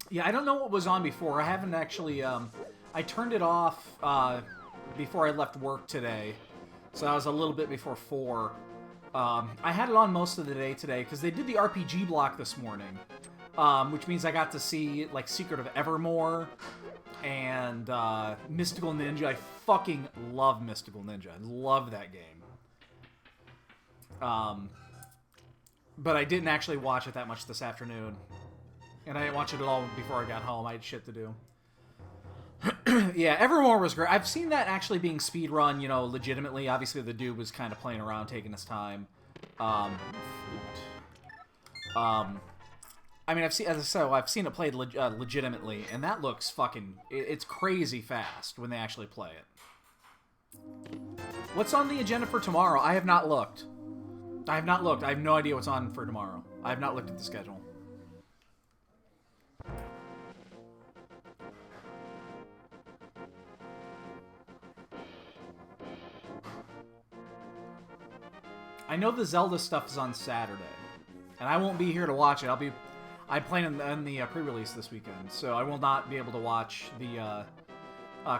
Yeah, I don't know what was on before. I haven't actually, I turned it off before I left work today. So I was a little bit before 4. I had it on most of the day today because they did the RPG block this morning. Which means I got to see, like, Secret of Evermore and Mystical Ninja. I fucking love Mystical Ninja. I love that game. But I didn't actually watch it that much this afternoon. And I didn't watch it at all before I got home. I had shit to do. Yeah, Evermore was great. I've seen that actually being speedrun, you know, legitimately. Obviously, the dude was kind of playing around, taking his time. I mean, I've seen, as I said, I've seen it played legitimately, and that looks fucking... It's crazy fast when they actually play it. What's on the agenda for tomorrow? I have not looked. I have not looked. I have no idea what's on for tomorrow. I have not looked at the schedule. I know the Zelda stuff is on Saturday, and I won't be here to watch it. I'm playing in the pre-release this weekend, so I will not be able to watch the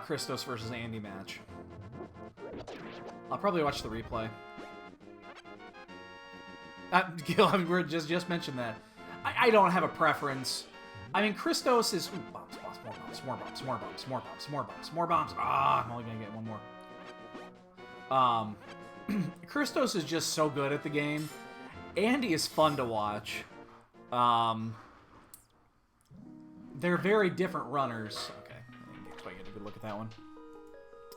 Christos versus Andy match. I'll probably watch the replay. Gil, we just mentioned that. I don't have a preference. I mean, Christos is... Ooh, bombs, more bombs, more bombs, more bombs, more bombs, more bombs. Ah, I'm only gonna get one more. Christos is just so good at the game. Andy is fun to watch. They're very different runners. Okay, I didn't quite get a good look at that one.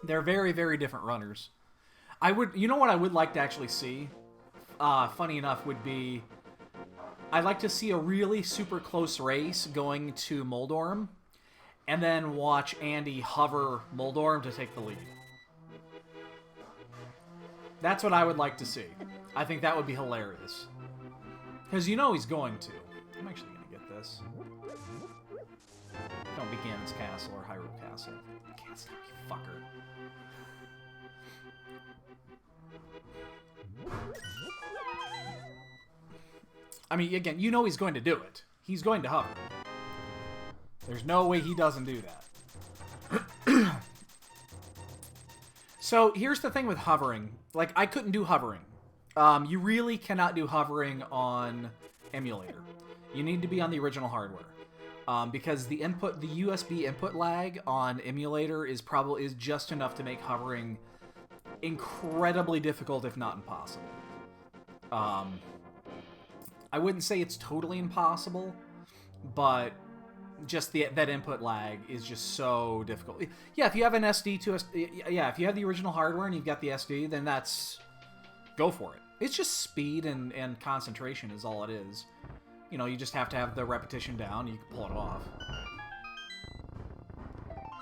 They're very, very different runners. You know what I would like to actually see? Funny enough, would be... I'd like to see a really super close race going to Moldorm, and then watch Andy hover Moldorm to take the lead. That's what I would like to see. I think that would be hilarious. Because you know he's going to. I'm actually going to get this. Don't be Ganon's Castle or Hyrule Castle. Can't stop, you fucker. I mean, again, you know he's going to do it. He's going to hover. There's no way he doesn't do that. So, here's the thing with hovering. Like, I couldn't do hovering. You really cannot do hovering on emulator. You need to be on the original hardware. Because the USB input lag on emulator is just enough to make hovering incredibly difficult, if not impossible. I wouldn't say it's totally impossible, but just that input lag is just so difficult. Yeah, if you have an SD if you have the original hardware and you've got the SD, then go for it. It's just speed and concentration is all it is. You know, you just have to have the repetition down, and you can pull it off.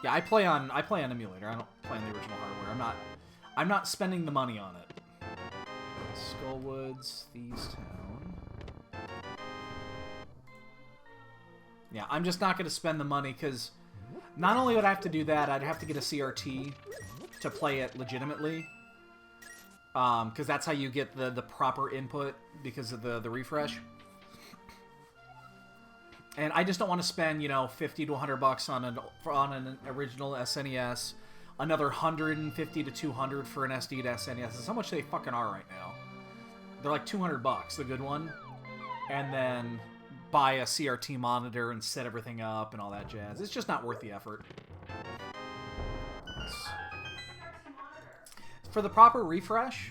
Yeah, I play on emulator. I don't play on the original hardware. I'm not spending the money on it. Skullwoods, Thieves Town. Yeah, I'm just not going to spend the money, because not only would I have to do that, I'd have to get a CRT to play it legitimately. Because that's how you get the proper input, because of the refresh. And I just don't want to spend, you know, 50 to 100 bucks on an original SNES, another 150 to 200 for an SD to SNES. That's how much they fucking are right now. They're like 200 bucks, the good one. And then buy a CRT monitor and set everything up and all that jazz. It's just not worth the effort. For the proper refresh,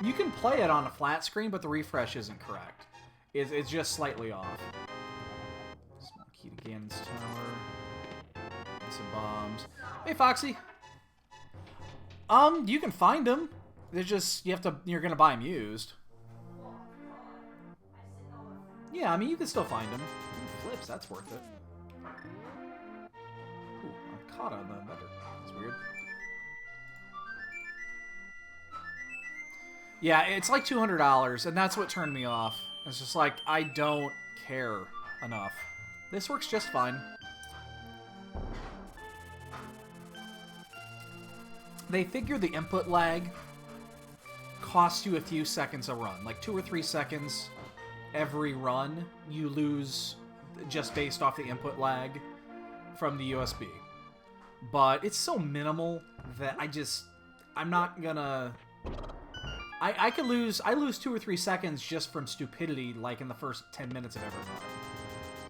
you can play it on a flat screen, but the refresh isn't correct. It's just slightly off. Small key to Ganon's Tower. And some bombs. Hey, Foxy. You can find them. They're just, you're gonna buy them used. Yeah, I mean, you can still find them. Ooh, flips, that's worth it. Ooh, I'm caught on the better. That's weird. Yeah, it's like $200, and that's what turned me off. It's just like, I don't care enough. This works just fine. They figure the input lag costs you a few seconds a run, like 2 or 3 seconds every run, you lose just based off the input lag from the USB. But it's so minimal that I'm not gonna... I lose 2 or 3 seconds just from stupidity, like in the first 10 minutes of every run.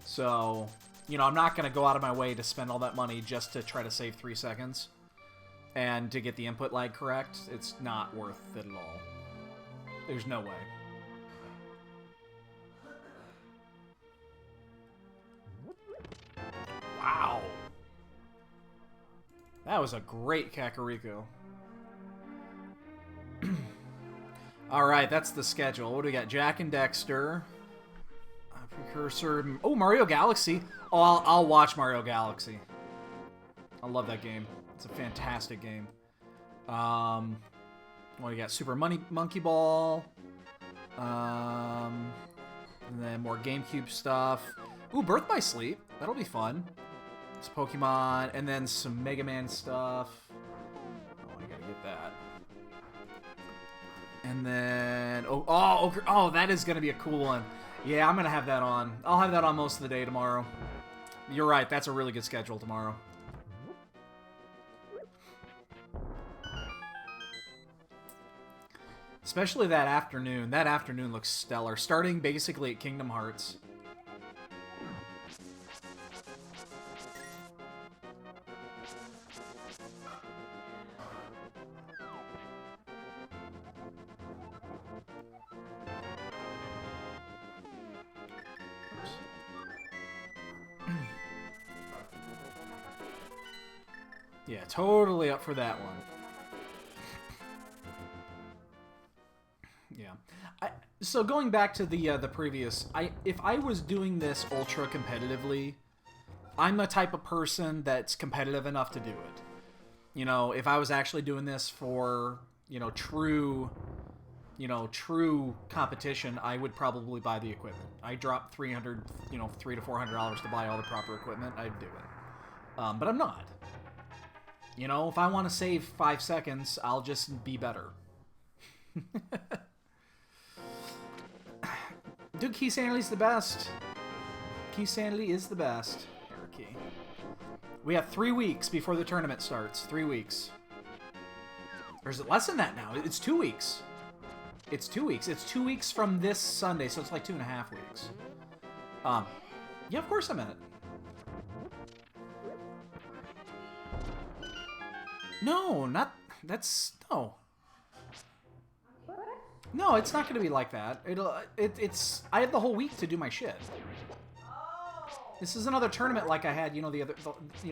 So, you know, I'm not gonna go out of my way to spend all that money just to try to save 3 seconds. And to get the input lag correct, it's not worth it at all. There's no way. Wow. That was a great Kakariko. Alright, that's the schedule. What do we got? Jak and Daxter. Precursor. Oh, Mario Galaxy. Oh, I'll watch Mario Galaxy. I love that game. It's a fantastic game. What do you got? Super Monkey Ball. And then more GameCube stuff. Ooh, Birth by Sleep. That'll be fun. It's Pokemon. And then some Mega Man stuff. Oh, I gotta get that. And then... Oh, that is gonna be a cool one. Yeah, I'm gonna have that on. I'll have that on most of the day tomorrow. You're right, that's a really good schedule tomorrow. Especially that afternoon. That afternoon looks stellar. Starting basically at Kingdom Hearts. Yeah, totally up for that one. Yeah. So going back to the previous, if I was doing this ultra competitively, I'm the type of person that's competitive enough to do it. You know, if I was actually doing this for, true competition, I would probably buy the equipment. I dropped $300 to $400 to buy all the proper equipment, I'd do it. But I'm not. You know, if I want to save 5 seconds, I'll just be better. Dude, Keysanity's the best. Keysanity is the best. Error key. We have 3 weeks before the tournament starts. 3 weeks. Or is it less than that now? It's 2 weeks. It's 2 weeks. It's 2 weeks from this Sunday, so it's like 2.5 weeks. Yeah, of course I'm in it. No, not... That's... No. No, it's not going to be like that. It's... I have the whole week to do my shit. This is another tournament like I had,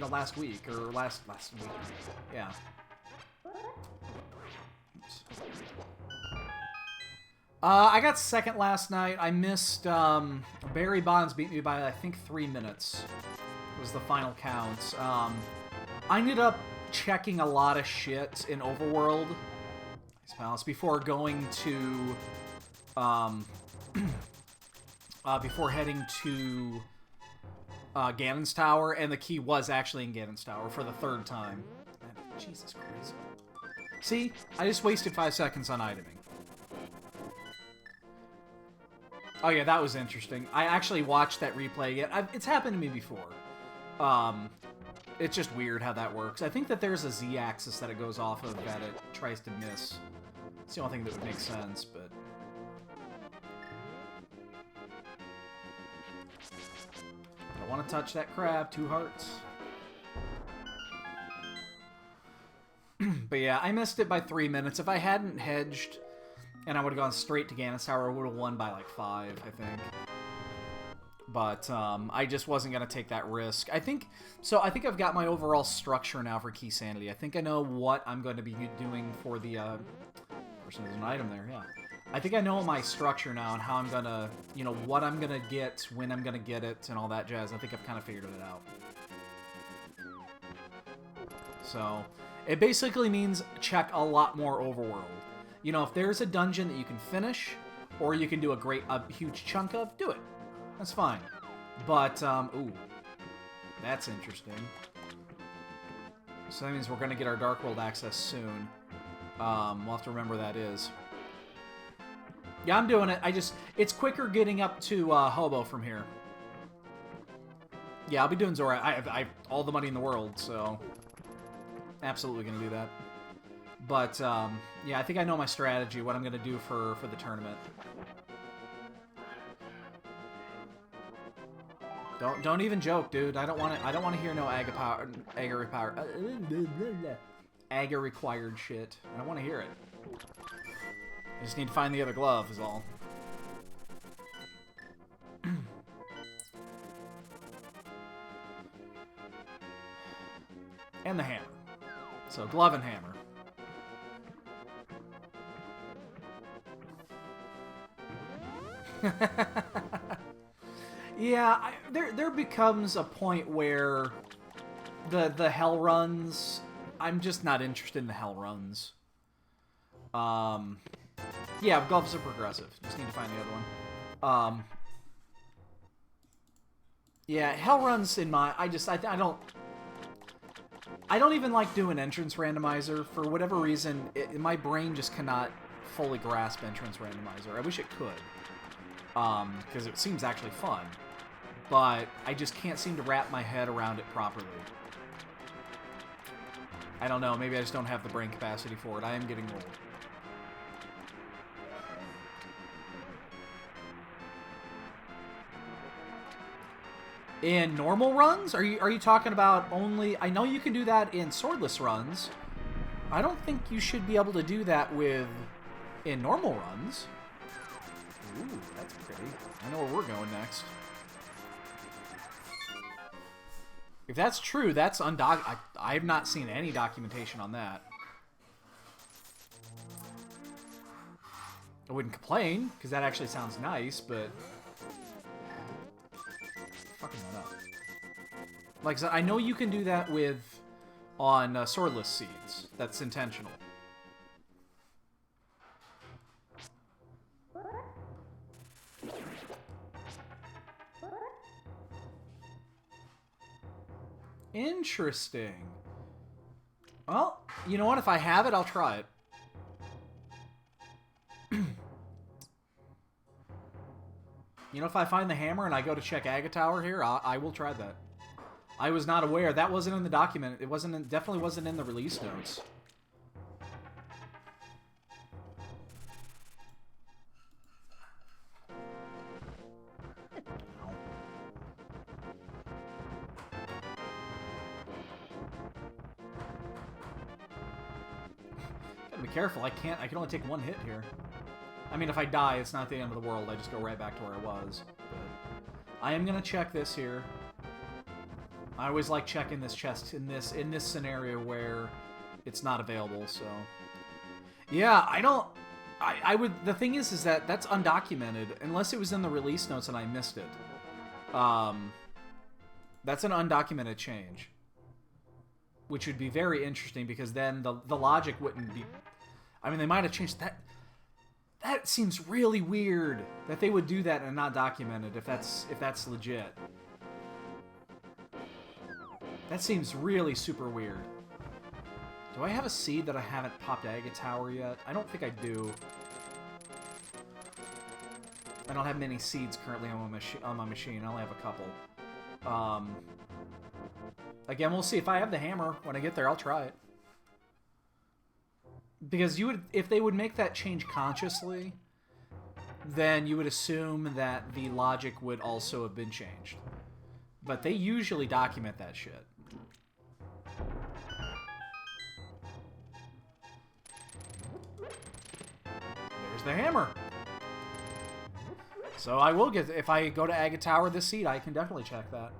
last week. Or last week. Yeah. Oops. I got second last night. I missed... Barry Bonds beat me by, I think, 3 minutes. Was the final count. I ended up checking a lot of shit in Overworld before going to before heading to Ganon's Tower, and the key was actually in Ganon's Tower for the 3rd time. Jesus Christ. See? I just wasted 5 seconds on iteming. Oh yeah, that was interesting. I actually watched that replay again. It's happened to me before. It's just weird how that works. I think that there's a Z-axis that it goes off of that it tries to miss. It's the only thing that would make sense, but... I don't want to touch that crab. 2 hearts. But yeah, I missed it by 3 minutes. If I hadn't hedged and I would have gone straight to Ganon's Tower, I would have won by like 5, I think. But I just wasn't going to take that risk. I think I've got my overall structure now for Keysanity. I think I know what I'm going to be doing for the... There's an item there, yeah. I think I know my structure now and how I'm going to... what I'm going to get, when I'm going to get it, and all that jazz. I think I've kind of figured it out. So, it basically means check a lot more Overworld. If there's a dungeon that you can finish, or you can do a huge chunk of, do it. That's fine. But, ooh. That's interesting. So that means we're going to get our Dark World access soon. We'll have to remember that is. Yeah, I'm doing it. It's quicker getting up to Hobo from here. Yeah, I'll be doing Zora. I have all the money in the world, so absolutely gonna do that. But yeah, I think I know my strategy. What I'm gonna do for the tournament. Don't even joke, dude. I don't want to hear no Aga required shit. I don't want to hear it. I just need to find the other glove, is all. And the hammer. So, glove and hammer. Yeah, there becomes a point where the hell runs, I'm just not interested in the hell runs. Yeah, gloves are progressive. Just need to find the other one. Yeah, hell runs in my... I don't even like doing entrance randomizer. For whatever reason, my brain just cannot fully grasp entrance randomizer. I wish it could. Because it seems actually fun. But I just can't seem to wrap my head around it properly. I don't know, maybe I just don't have the brain capacity for it. I am getting old. In normal runs? Are you talking about only... I know you can do that in swordless runs. I don't think you should be able to do that in normal runs. Ooh, that's pretty. I know where we're going next. If that's true, that's I have not seen any documentation on that. I wouldn't complain, because that actually sounds nice, but... Fucking that up. Like I said, I know you can do that on swordless seeds. That's intentional. Interesting. Well, you know what? If I have it, I'll try it. You know, if I find the hammer and I go to check Aga Tower here, I will try that. I was not aware. That wasn't in the document. It definitely wasn't in the release notes. Gotta be careful. I can only take one hit here. I mean, if I die, it's not the end of the world. I just go right back to where I was. But I am gonna check this here. I always like checking this chest in this scenario where it's not available. So, yeah, I would. The thing is that that's undocumented unless it was in the release notes and I missed it. That's an undocumented change, which would be very interesting because then the logic wouldn't be. I mean, they might have changed that. That seems really weird that they would do that and not document it if that's legit. That seems really super weird. Do I have a seed that I haven't popped Aga Tower yet? I don't think I do. I don't have many seeds currently on my machine. I only have a couple. Again, we'll see. If I have the hammer when I get there, I'll try it. Because if they would make that change consciously, then you would assume that the logic would also have been changed. But they usually document that shit. There's the hammer. So I will get... If I go to Aga Tower this seed, I can definitely check that.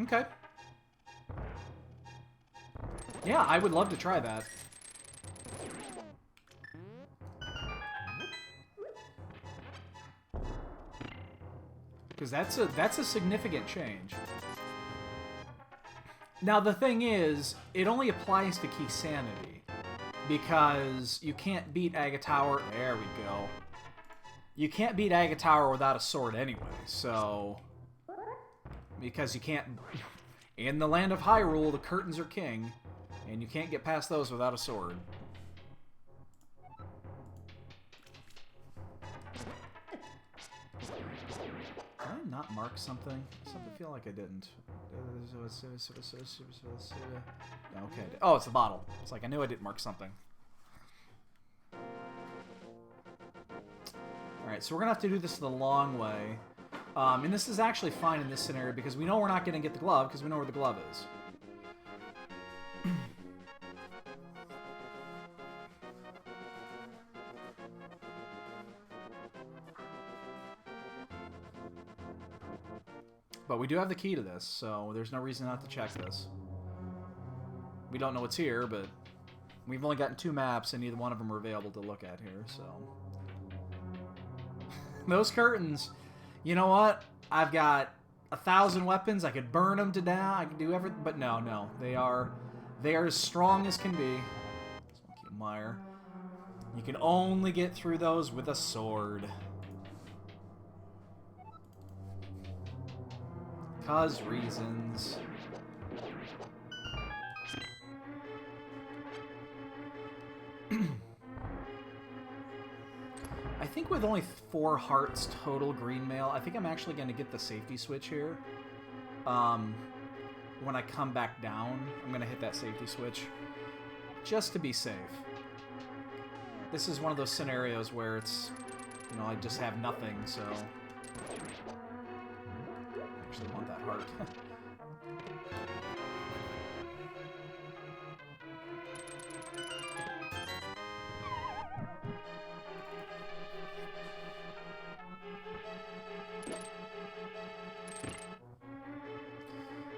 Okay. Yeah, I would love to try that. Because that's a significant change. Now the thing is, it only applies to Keysanity. Because you can't beat Aga Tower... There we go. You can't beat Aga Tower without a sword anyway, so... Because you can't... In the land of Hyrule, the curtains are king. And you can't get past those without a sword. not mark something? Something feel like I didn't. Okay. Oh, it's the bottle. It's like I knew I didn't mark something. Alright, so we're going to have to do this the long way. And this is actually fine in this scenario because we know we're not going to get the glove because we know where the glove is. But we do have the key to this, so there's no reason not to check this. We don't know what's here, but we've only gotten 2 maps and neither one of them are available to look at here, so... Those curtains, you know what? I've got 1,000 weapons. I could burn them to death. I could do everything, but no. They are as strong as can be. Monkey Mire. You can only get through those with a sword. 'Cause reasons. I think with only 4 hearts total green mail, I think I'm actually going to get the safety switch here. When I come back down, I'm going to hit that safety switch. Just to be safe. This is one of those scenarios where it's, you know, I just have nothing, so... I actually want that heart.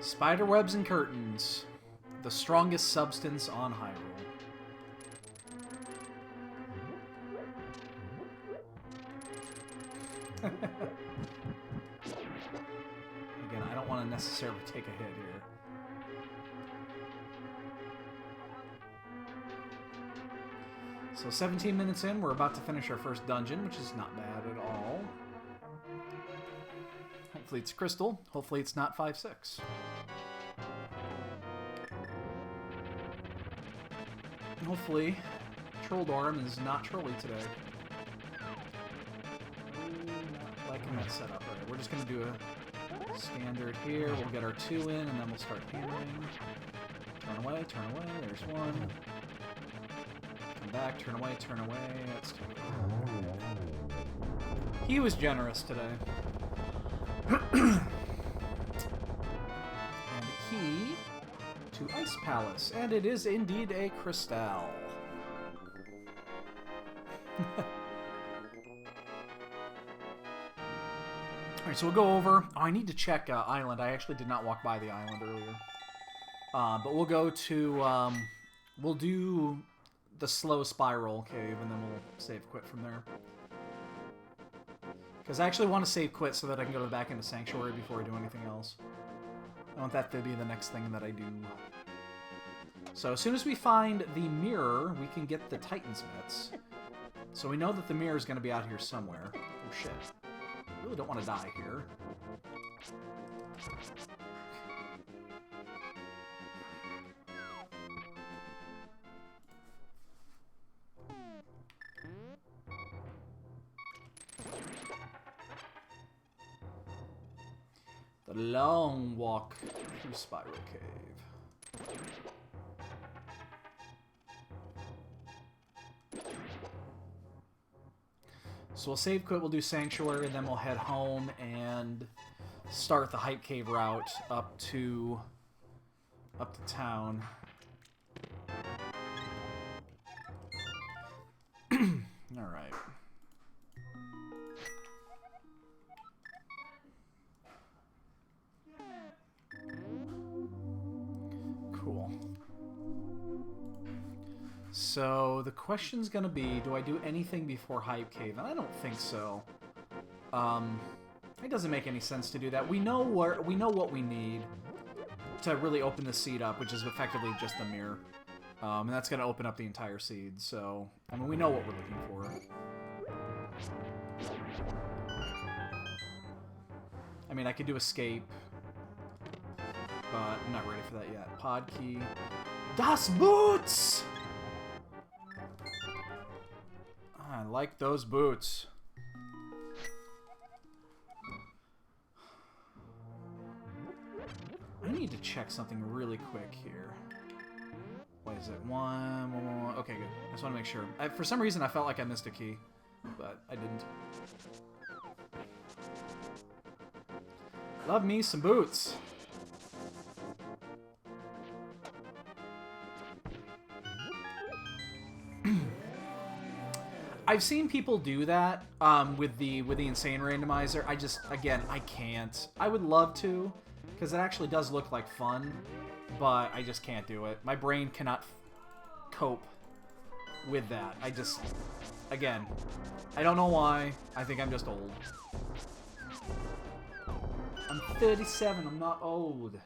Spiderwebs and curtains. The strongest substance on Hyrule. Again, I don't want to necessarily take a hit here. So 17 minutes in, we're about to finish our first dungeon, which is not bad at all. Hopefully it's crystal. Hopefully it's not 5-6. And hopefully Trolldorm is not trolly today. Not liking that setup. Alright, we're just going to do a standard here. We'll get our 2 in, and then we'll start hammering. Turn away, there's 1. Come back, turn away, that's 2. He was generous today. And a key to Ice Palace, and it is indeed a crystal. Alright, so we'll go over... Oh, I need to check island. I actually did not walk by the island earlier. But we'll go to... we'll do the slow spiral cave, and then we'll save quit from there. Because I actually want to save quit so that I can go back into Sanctuary before I do anything else. I want that to be the next thing that I do. So as soon as we find the mirror, we can get the Titan's Mitts. So we know that the mirror is going to be out here somewhere. Oh shit. I really don't want to die here. The long walk through Spiral Cave. So we'll save quit, we'll do Sanctuary, and then we'll head home and start the Hype Cave route up to town. Alright. Cool. So the question's gonna be, do I do anything before Hype Cave? And I don't think so. It doesn't make any sense to do that. We know what we need to really open the seed up, which is effectively just the mirror. And that's gonna open up the entire seed, so I mean we know what we're looking for. I mean I could do escape, but I'm not ready for that yet. Pod key. Das Boots! I like those boots. I need to check something really quick here. What is it? One. Okay, good. I just want to make sure. For some reason, I felt like I missed a key, but I didn't. Love me some boots. I've seen people do that with the insane randomizer. Again, I can't. I would love to, because it actually does look like fun, but I just can't do it. My brain cannot cope with that. Again, I don't know why. I think I'm just old. I'm 37. I'm not old.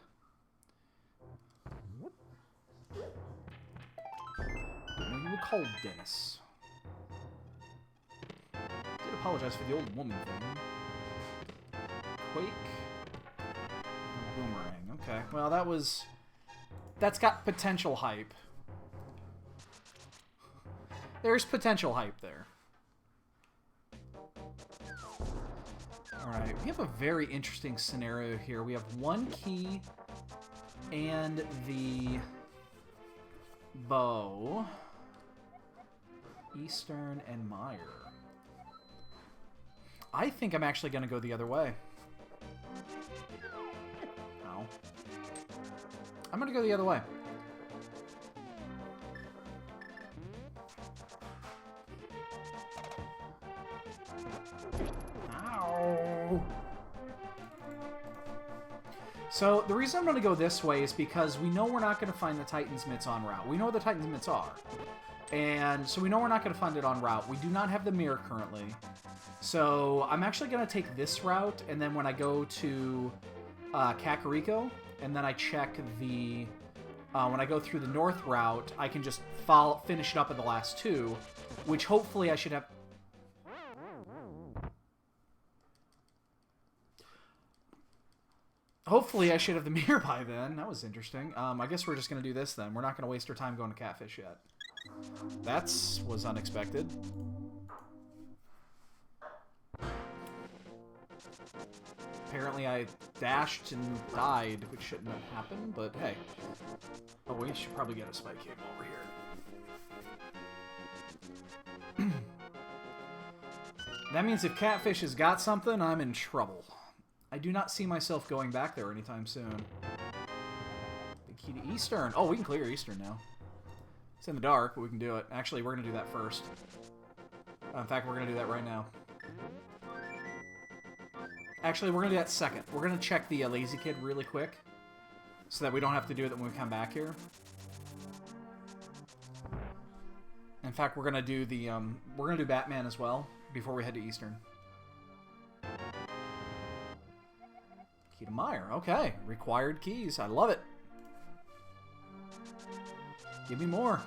Don't know you were cold, Dennis. Did apologize for the old woman thing. Quake. Boomerang. Okay. Well, that's got potential hype. There's potential hype there. Alright, we have a very interesting scenario here. We have one key and the bow. Eastern and Meyer. I think I'm actually going to go the other way. No. I'm going to go the other way. Ow! So, the reason I'm going to go this way is because we know we're not going to find the Titan's Mitts on route. We know where the Titan's Mitts are. And so we know we're not going to find it on route. We do not have the mirror currently. So I'm actually going to take this route, and then when I go to Kakariko, and then I check the... when I go through the north route, I can just finish it up at the last two, which hopefully I should have... Hopefully I should have the mirror by then. That was interesting. I guess we're just going to do this then. We're not going to waste our time going to Catfish yet. That was unexpected. Apparently I dashed and died, which shouldn't have happened, but hey. Oh, we should probably get a spike cable over here. That means if Catfish has got something, I'm in trouble. I do not see myself going back there anytime soon. The key to Eastern. Oh, we can clear Eastern now. It's in the dark, but we can do it. Actually, we're going to do that first. In fact, we're going to do that right now. Actually, we're going to do that second. We're going to check the Lazy Kid really quick, so that we don't have to do it when we come back here. In fact, we're going to do the we're going to do Batman as well before we head to Eastern. Key to Meyer. Okay, required keys. I love it. Give me more.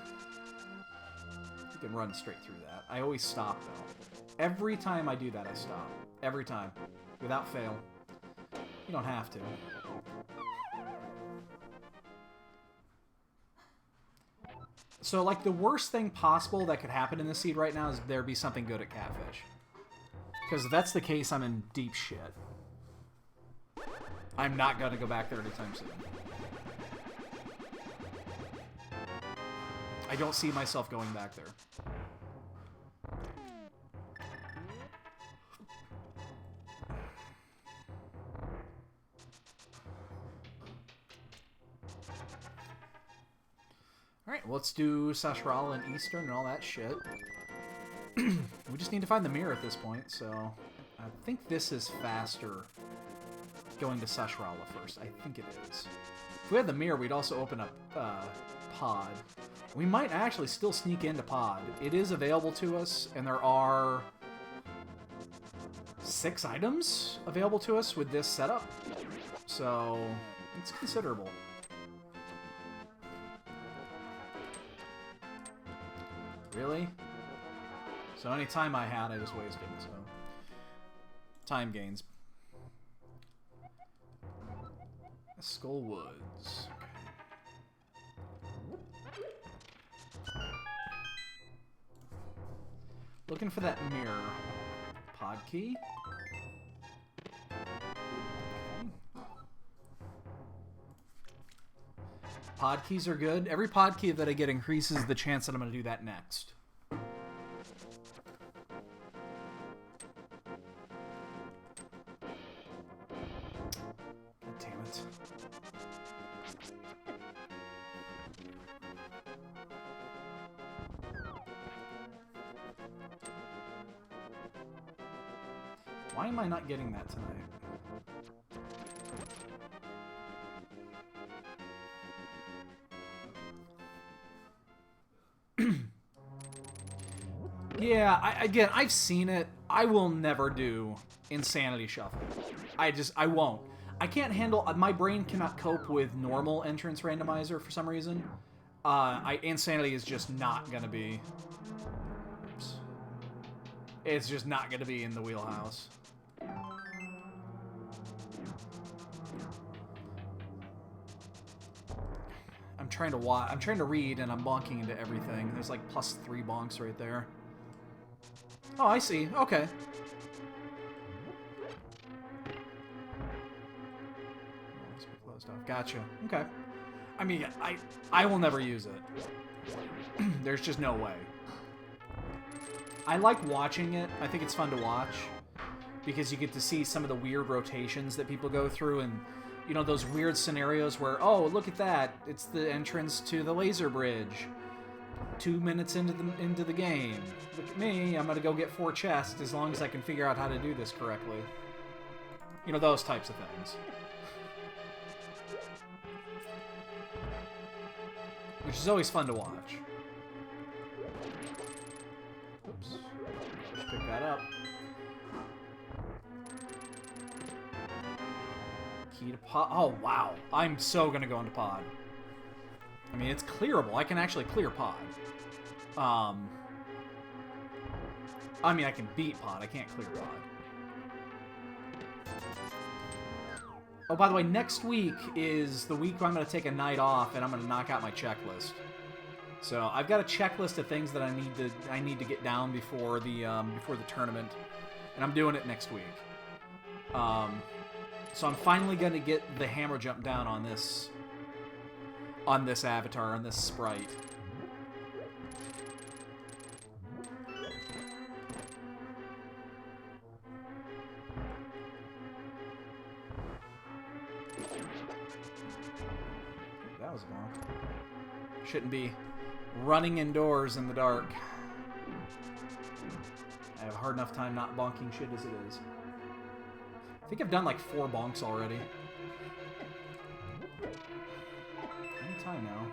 You can run straight through that. I always stop, though. Every time I do that, I stop. Every time. Without fail. You don't have to. So, like, the worst thing possible that could happen in this seed right now is there be something good at Catfish. Because if that's the case, I'm in deep shit. I'm not going to go back there anytime soon. I don't see myself going back there. Alright, well, let's do SRL and Eastern and all that shit. We just need to find the mirror at this point, so... I think this is faster going to SRL first. I think it is. If we had the mirror, we'd also open up Pod. We might actually still sneak into Pod. It is available to us, and there are 6 items available to us with this setup. So, it's considerable. Really? So any time I had, I just wasted, so... Time gains. Skull Woods. Looking for that mirror. Pod key. Okay. pod keys are good. Every pod key that I get increases the chance that I'm going to do that next. God damn it. Why am I not getting that tonight? Yeah, again, I've seen it. I will never do Insanity Shuffle. I won't. I can't handle, my brain cannot cope with normal entrance randomizer for some reason. Insanity is just not gonna be, oops. It's just not gonna be in the wheelhouse. I'm trying to watch, I'm trying to read, and I'm bonking into everything. There's like +3 bonks right there. Oh, I see. Okay. Closed off. Gotcha. Okay. I mean, I will never use it. There's just no way. I like watching it. I think it's fun to watch because you get to see some of the weird rotations that people go through, and you know those weird scenarios where, oh, look at that, it's the entrance to the laser bridge. 2 minutes into the game. Look at me, I'm gonna go get 4 chests as long as I can figure out how to do this correctly. You know, those types of things. Which is always fun to watch. Oops. Just pick that up. Key to pod. Oh, wow. I'm so gonna go into pod. I mean, it's clearable. I can actually clear pod. I mean, I can beat pod. I can't clear pod. Oh, by the way, next week is the week where I'm going to take a night off, and I'm going to knock out my checklist. So I've got a checklist of things that I need to get down before the tournament, and I'm doing it next week. So I'm finally going to get the hammer jump down on this avatar, on this sprite. That was a bonk. Shouldn't be running indoors in the dark. I have a hard enough time not bonking shit as it is. I think I've done like 4 bonks already. Time now.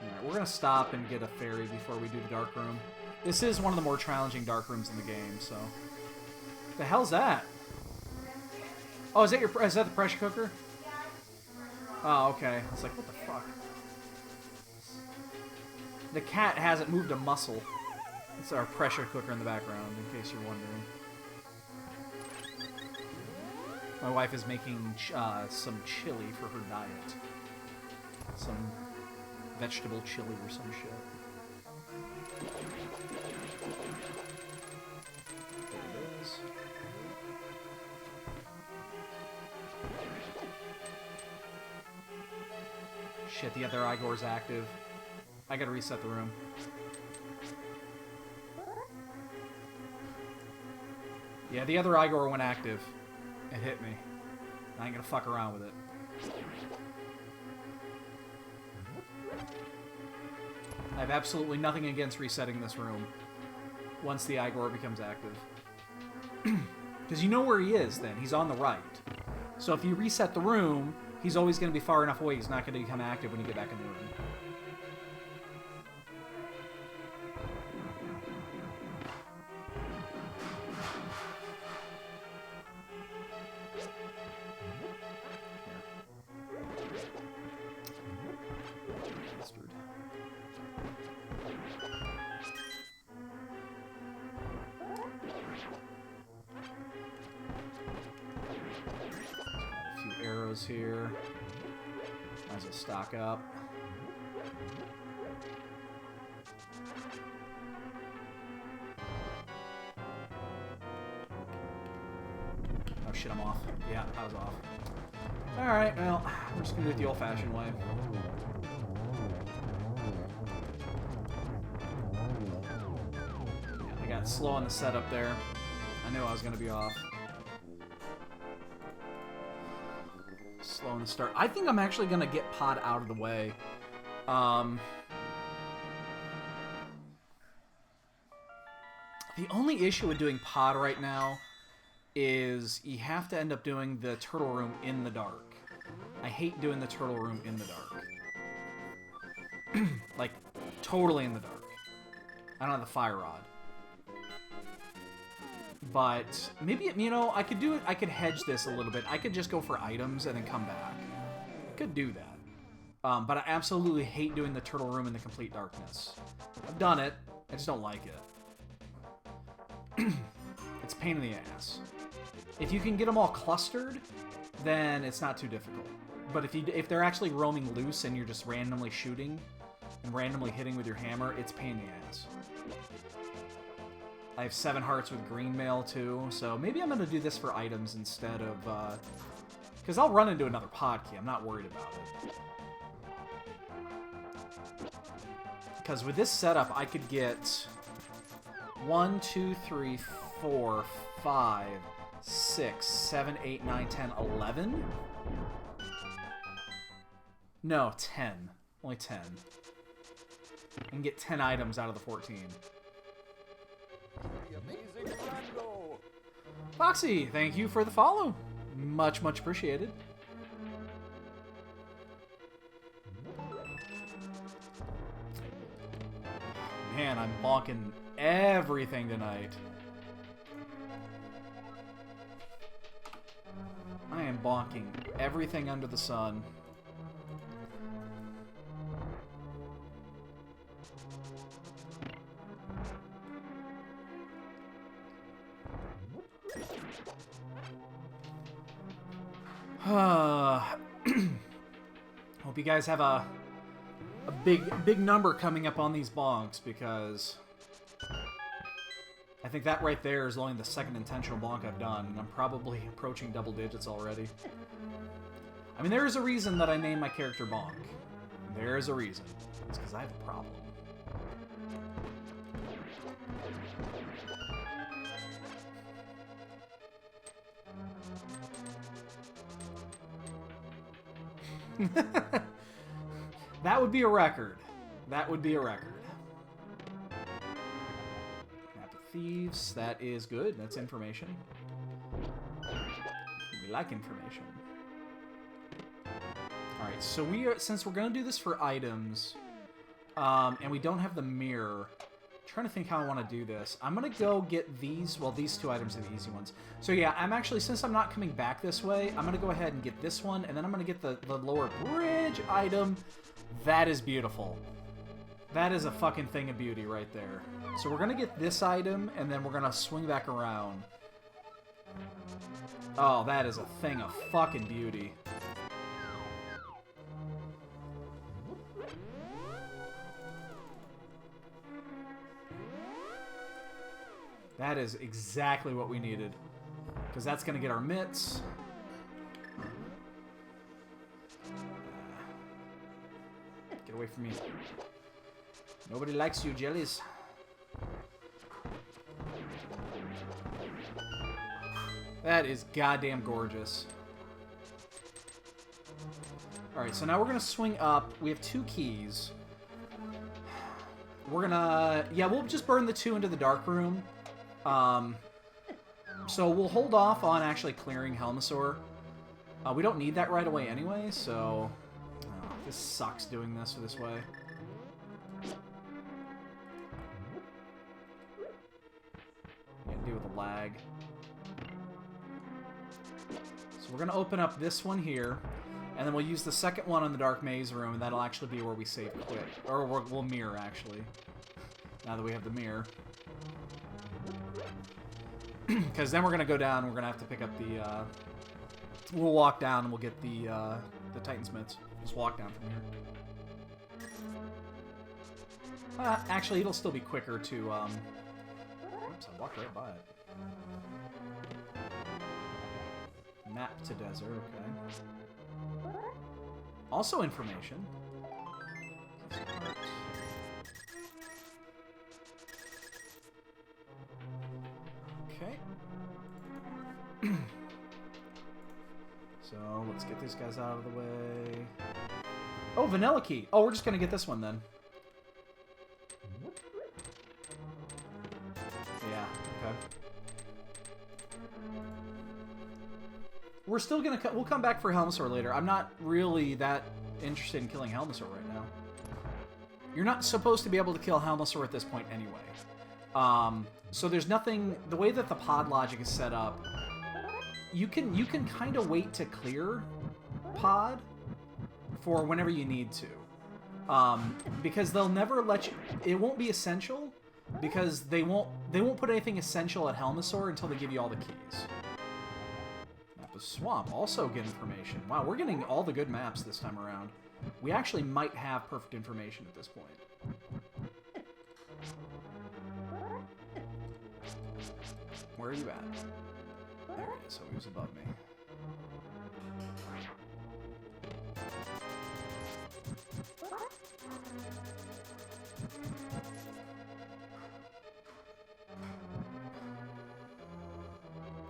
Alright, we're gonna stop and get a fairy before we do the dark room. This is one of the more challenging dark rooms in the game, so. The hell's that? Oh, is that the pressure cooker? Oh, okay. It's like, what the fuck? The cat hasn't moved a muscle. It's our pressure cooker in the background, in case you're wondering. My wife is making some chili for her diet. Some vegetable chili or some shit. There it is. Shit, the other Igor's active. I gotta reset the room. Yeah, the other Igor went active. It hit me. I ain't gonna fuck around with it. I have absolutely nothing against resetting this room once the Igor becomes active. Because you know where he is then. He's on the right. So if you reset the room, he's always going to be far enough away. He's not going to become active when you get back in the room. Here. Might as well stock up. Oh shit, I'm off. Yeah, I was off. Alright, well, we're just gonna do it the old-fashioned way. Yeah, I got slow on the setup there. I knew I was gonna be off. Slow on the start. I think I'm actually gonna get Pod out of the way. The only issue with doing Pod right now is you have to end up doing the turtle room in the dark. I hate doing the turtle room in the dark. Like, totally in the dark. I don't have the fire rod. But maybe, you know, I could do it. I could hedge this a little bit. I could just go for items and then come back. Could do that. But I absolutely hate doing the turtle room in the complete darkness. I've done it. I just don't like it. It's a pain in the ass. If you can get them all clustered, then it's not too difficult. But if they're actually roaming loose and you're just randomly shooting and randomly hitting with your hammer, it's a pain in the ass. I have 7 hearts with green mail too, so maybe I'm going to do this for items instead of... Because I'll run into another pod key, I'm not worried about it. Because with this setup, I could get 1, 2, 3, 4, 5, 6, 7, 8, 9, 10, 11? No, 10. Only 10. I can get 10 items out of the 14. The amazing Rando. Foxy, thank you for the follow. Much, much appreciated. Man, I'm bonking everything tonight. I am bonking everything under the sun. Hope you guys have a big number coming up on these bonks, because I think that right there is only the second intentional bonk I've done, and I'm probably approaching double digits already. I mean, there is a reason that I named my character Bonk. There is a reason. It's because I have a problem. That would be a record. That would be a record. Map of Thieves. That is good. That's information. We like information. Alright, so since we're going to do this for items, and we don't have the mirror, I'm trying to think how I want to do this. I'm going to go get these, well, these 2 items are the easy ones. So yeah, I'm actually, since I'm not coming back this way, I'm going to go ahead and get this one, and then I'm going to get the lower bridge item. That is beautiful. That is a fucking thing of beauty right there. So we're going to get this item, and then we're going to swing back around. Oh, that is a thing of fucking beauty. That is exactly what we needed. Because that's going to get our mitts. Get away from me. Nobody likes you, jellies. That is goddamn gorgeous. Alright, so now we're going to swing up. We have 2 keys. We're going to... Yeah, we'll just burn the 2 into the dark room. So we'll hold off on actually clearing Helmasaur. We don't need that right away anyway, so... Oh, this sucks doing this way. Can't deal with the lag. So we're going to open up this one here, and then we'll use the second one on the Dark Maze Room, and that'll actually be where we save quick. Or we'll mirror, actually. Now that we have the mirror. Because then we're going to go down, and we're going to have to pick up the... We'll walk down, and we'll get the Titan's mitts. Just walk down from here. Actually, it'll still be quicker to... Oops, I walked right by it. Map to desert, okay. Also information. Okay. So, let's get these guys out of the way. Oh, vanilla key. Oh, we're just gonna get this one then. Yeah, okay. We're still gonna... We'll come back for Helmasaur later. I'm not really that interested in killing Helmasaur right now. You're not supposed to be able to kill Helmasaur at this point anyway. So there's nothing... The way that the pod logic is set up, you can kind of wait to clear pod for whenever you need to. Because they'll never let you... It won't be essential, because they won't put anything essential at Helmasaur until they give you all the keys. Map of Swamp, also good information. Wow, we're getting all the good maps this time around. We actually might have perfect information at this point. Where are you at? There he is, so he was above me.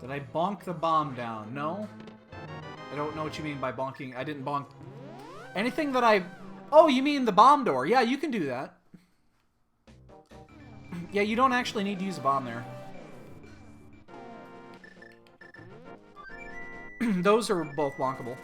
Did I bonk the bomb down? No? I don't know what you mean by bonking. I didn't bonk... Anything that I... Oh, you mean the bomb door. Yeah, you can do that. Yeah, you don't actually need to use a bomb there. Those are both bonkable.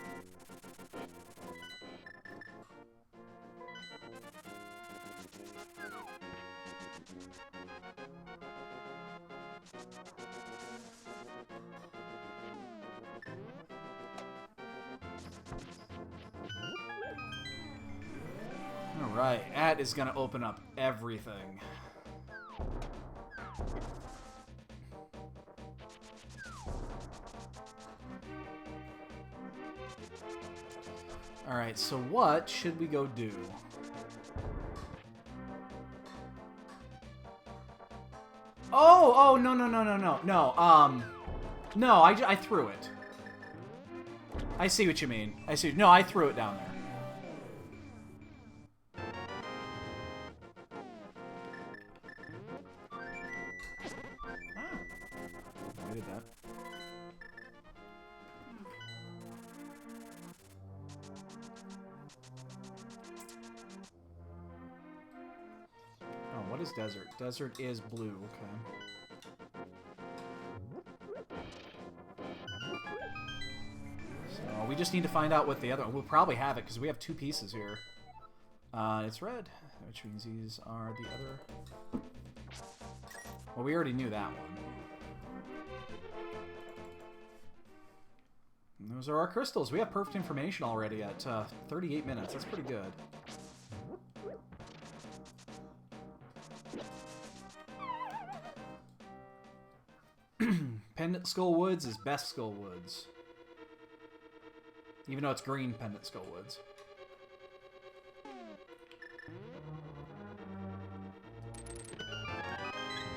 Alright, that is gonna open up everything. Alright, so what should we go do? Oh, no. No, I threw it. I see what you mean. No, I threw it down there. I did that. Oh, what is desert? Desert is blue, okay. So we just need to find out what the other... We'll probably have it, because we have two pieces here. It's red, which means these are the other... Well, we already knew that one. And those are our crystals. We have perfect information already at 38 minutes. That's pretty good. Pendant Skull Woods is best Skull Woods. Even though it's green Pendant Skull Woods.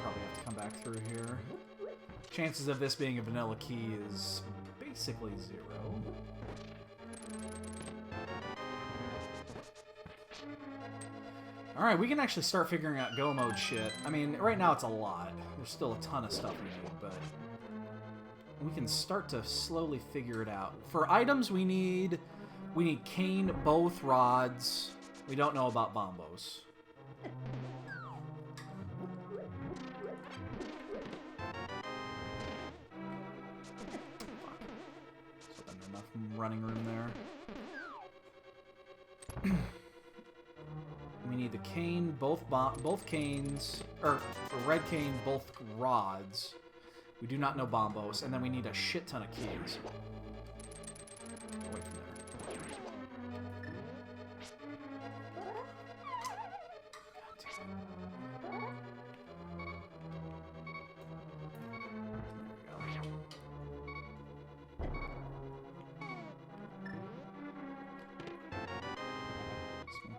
Probably have to come back through here. Chances of this being a vanilla key is basically 0. Alright, we can actually start figuring out go mode shit. I mean, right now it's a lot. There's still a ton of stuff we need, but we can start to slowly figure it out. For items, we need cane, both rods. We don't know about bombos. Enough running room there. We need the cane, both canes, or red cane, both rods. We do not know bombos, and then we need a shit ton of keys. Away from there.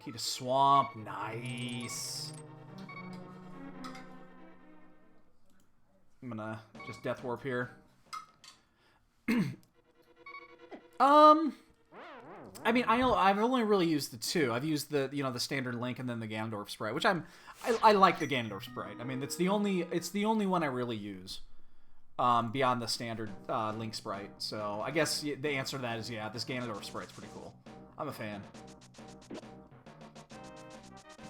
Key to swamp, nice. I'm gonna just death warp here. I mean, I've only really used the two. I've used the the standard Link and then the Ganondorf sprite, which I like the Ganondorf sprite. I mean, it's the only one I really use beyond the standard Link sprite. So I guess the answer to that is yeah, this Ganondorf sprite's pretty cool. I'm a fan,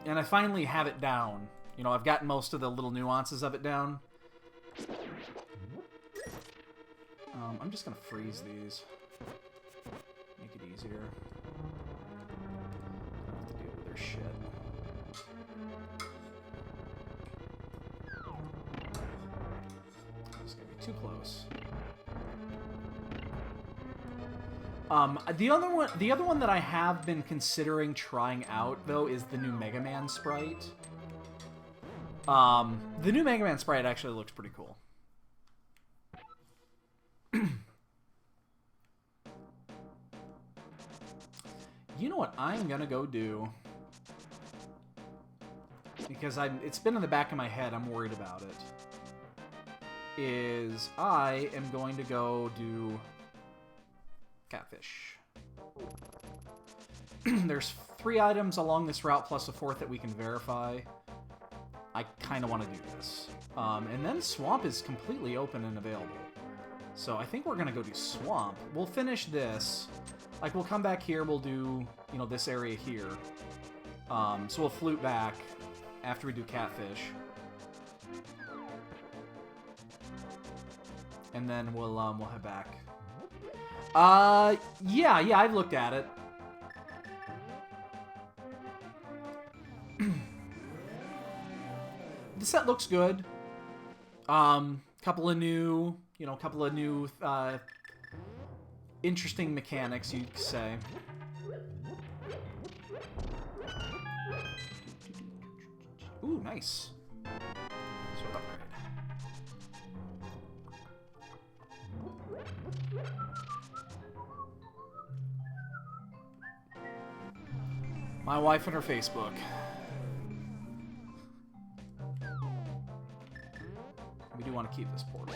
and I finally have it down. You know, I've gotten most of the little nuances of it down. I'm just gonna freeze these. Make it easier. Don't have to deal with their shit. This is gonna be too close. The other one that I have been considering trying out though is the new Mega Man sprite. The new Mega Man sprite actually looks pretty cool. You know what I'm gonna go do? Because it's been in the back of my head, I'm worried about it. Is I am going to go do catfish. There's 3 items along this route plus a 4th that we can verify. I kind of want to do this. And then Swamp is completely open and available. So I think we're going to go do Swamp. We'll finish this. Like, we'll come back here, we'll do, this area here. So we'll flute back after we do Catfish. And then we'll head back. Yeah, I've looked at it. The set looks good. Couple of new interesting mechanics, you could say. Ooh, nice. Sword upgrade. My wife and her Facebook. We do want to keep this portal.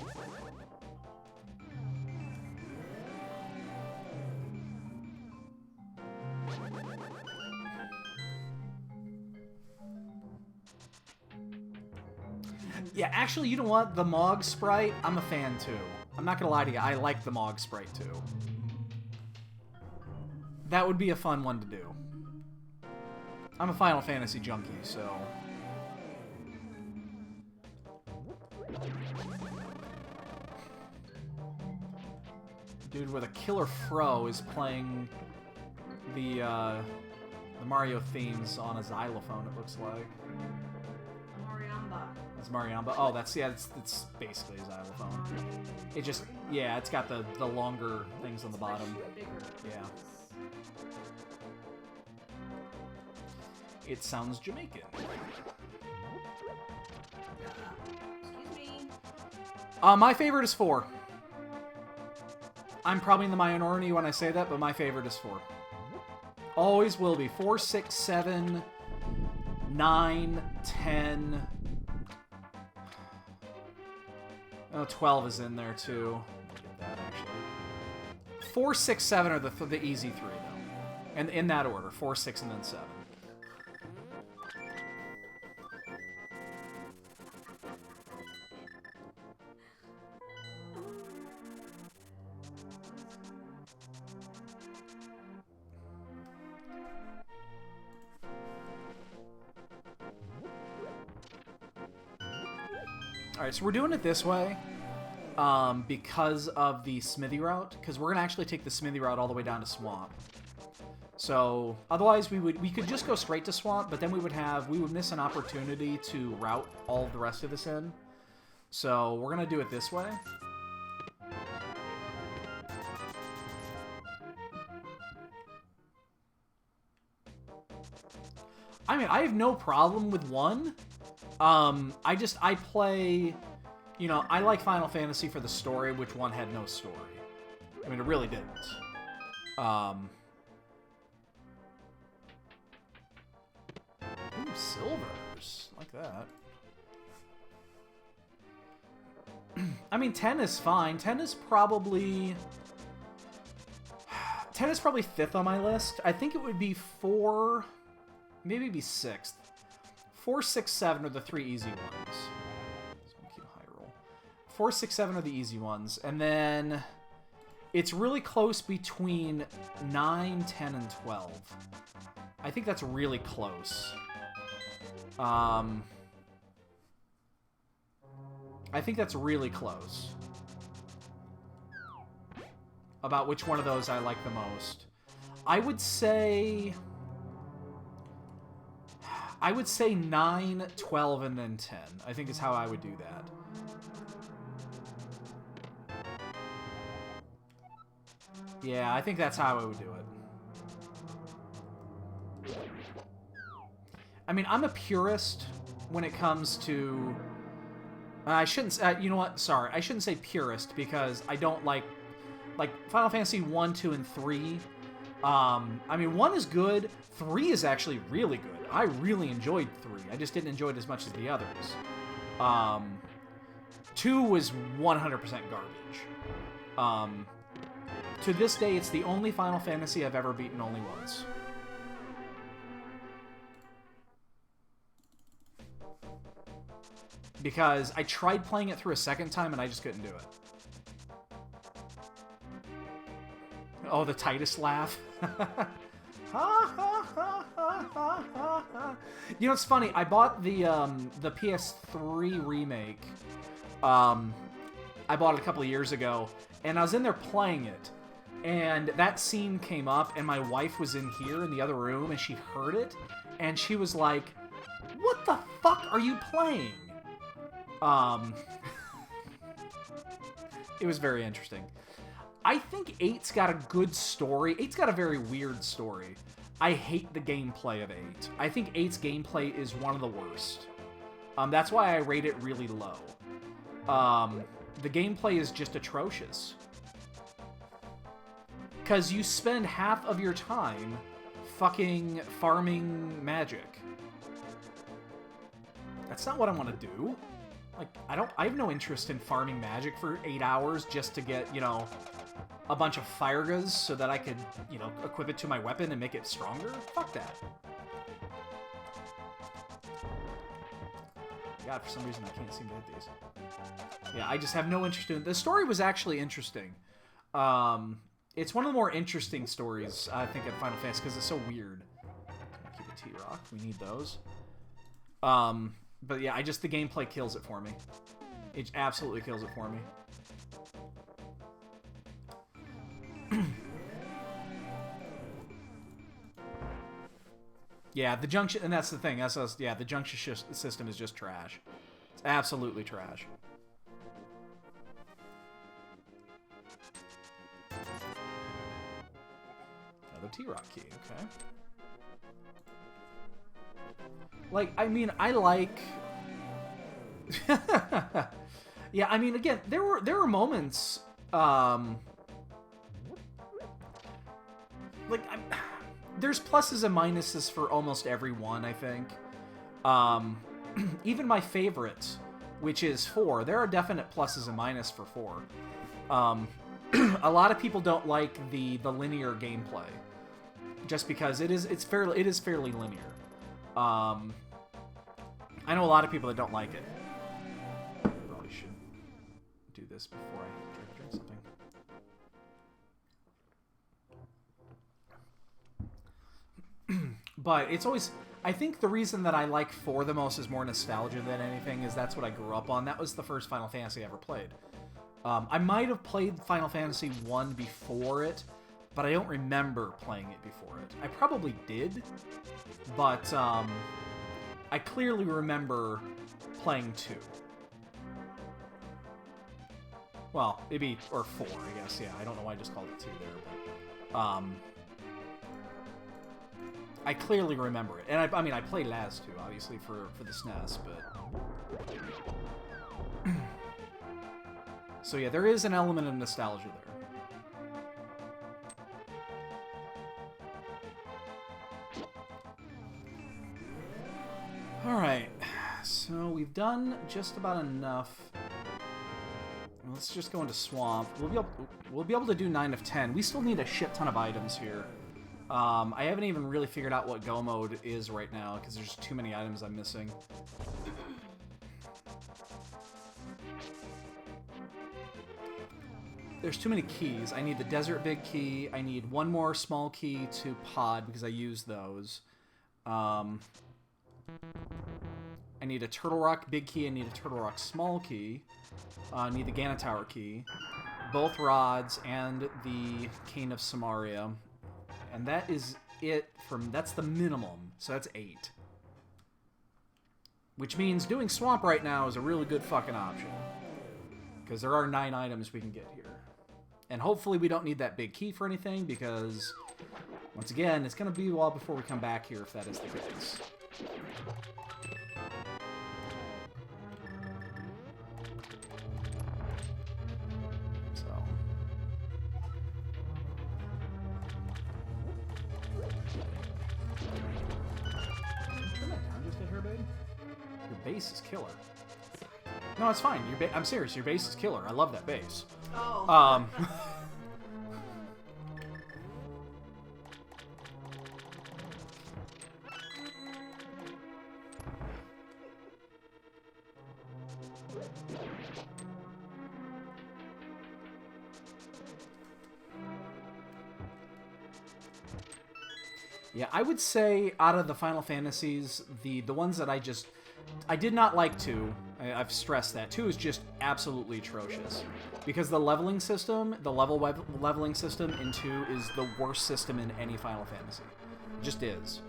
Yeah, actually, you know what? The Mog sprite, I'm a fan too. I'm not gonna lie to you, I like the Mog sprite too. That would be a fun one to do. I'm a Final Fantasy junkie, so... Dude with a killer fro is playing the Mario themes on a xylophone, it looks like. It's Mariamba. Oh, it's basically a xylophone. It just, yeah, it's got the longer things on the bottom. Yeah. It sounds Jamaican. Excuse me. My favorite is 4. I'm probably in the minority when I say that, but my favorite is 4. Always will be. 4, 6, 7, 9, 10... Oh, 12 is in there, too. Get that, actually. 4, 6, 7 are the easy 3, though. And in that order. 4, 6, and then 7. Alright, so we're doing it this way because of the Smithy route, because we're going to actually take the Smithy route all the way down to Swamp. So, otherwise we could just go straight to Swamp, but then we would miss an opportunity to route all of the rest of this in. So, we're going to do it this way. I mean, I have no problem with 1. I play, I like Final Fantasy for the story, which 1 had no story. I mean, it really didn't. Ooh, silvers. Like that. I mean, 10 is fine. 10 is probably 10 is probably 5th on my list. I think it would be 4, maybe it'd be 6th. 4, 6, 7 are the 3 easy ones. So I'm keep a high roll. 4, 6, 7 are the easy ones, and then it's really close between 9, 10, and 12. I think that's really close. I think that's really close. About which one of those I like the most. I would say 9, 12, and then 10. I think is how I would do that. Yeah, I think that's how I would do it. I mean, I'm a purist when it comes to... I shouldn't... you know what? Sorry. I shouldn't say purist because I don't like Final Fantasy 1, 2, and 3. I mean, 1 is good. 3 is actually really good. I really enjoyed 3. I just didn't enjoy it as much as the others. 2 was 100% garbage. To this day, it's the only Final Fantasy I've ever beaten only once. Because I tried playing it through a second time and I just couldn't do it. Oh, the Titus laugh. You know, it's funny. I bought the PS3 remake. I bought it a couple of years ago, and I was in there playing it, and that scene came up, and my wife was in here in the other room, and she heard it, and she was like, "What the fuck are you playing?" It was very interesting. I think 8's got a good story. 8's got a very weird story. I hate the gameplay of 8. I think 8's gameplay is one of the worst. That's why I rate it really low. The gameplay is just atrocious. Because you spend half of your time fucking farming magic. That's not what I want to do. Like, I have no interest in farming magic for 8 hours just to get, you know, a bunch of Firegas so that I could, you know, equip it to my weapon and make it stronger. Fuck that. God, for some reason I can't seem to hit these. Yeah, I just have no interest in it. The story was actually interesting. It's one of the more interesting stories, I think, in Final Fantasy, because it's so weird. Keep a T-Rock. We need those. But yeah, the gameplay kills it for me. It absolutely kills it for me. Yeah, the junction, and that's the thing. Yeah, the junction system is just trash. It's absolutely trash. Another T-Rock key, okay. Like, I mean, I like... Yeah, I mean, again, there were moments, like, there's pluses and minuses for almost every one, I think. Even my favorite, which is 4, there are definite pluses and minuses for 4. A lot of people don't like the linear gameplay, just because it is fairly linear. I know a lot of people that don't like it. Probably should do this before I drink something. But it's always... I think the reason that I like 4 the most is more nostalgia than anything, is that's what I grew up on. That was the first Final Fantasy I ever played. I might have played Final Fantasy 1 before it, but I don't remember playing it before it. I probably did, but I clearly remember playing 2. Well, maybe... or 4, I guess, yeah. I don't know why I just called it 2 there, but... I clearly remember it. And I mean, I played Laz 2, obviously, for the SNES, but... So yeah, there is an element of nostalgia there. Alright, so we've done just about enough. Well, let's just go into Swamp. We'll be able to do 9 of 10. We still need a shit ton of items here. I haven't even really figured out what Go mode is right now, because there's too many items I'm missing. There's too many keys. I need the Desert Big Key. I need one more small key to Pod, because I use those. I need a Turtle Rock Big Key. I need a Turtle Rock Small Key. I need the Gana Tower Key. Both rods and the Cane of Samaria. And that is it from... That's the minimum. So that's 8. Which means doing Swamp right now is a really good fucking option. Because there are 9 items we can get here. And hopefully we don't need that big key for anything, because... Once again, it's going to be a while before we come back here if that is the case. So... Your base is killer. No, it's fine. I'm serious. Your base is killer. I love that base. Oh. Yeah, I would say out of the Final Fantasies, the ones that I did not like 2. I've stressed that. 2 is just absolutely atrocious. Because the leveling system, leveling system in 2 is the worst system in any Final Fantasy. It just is.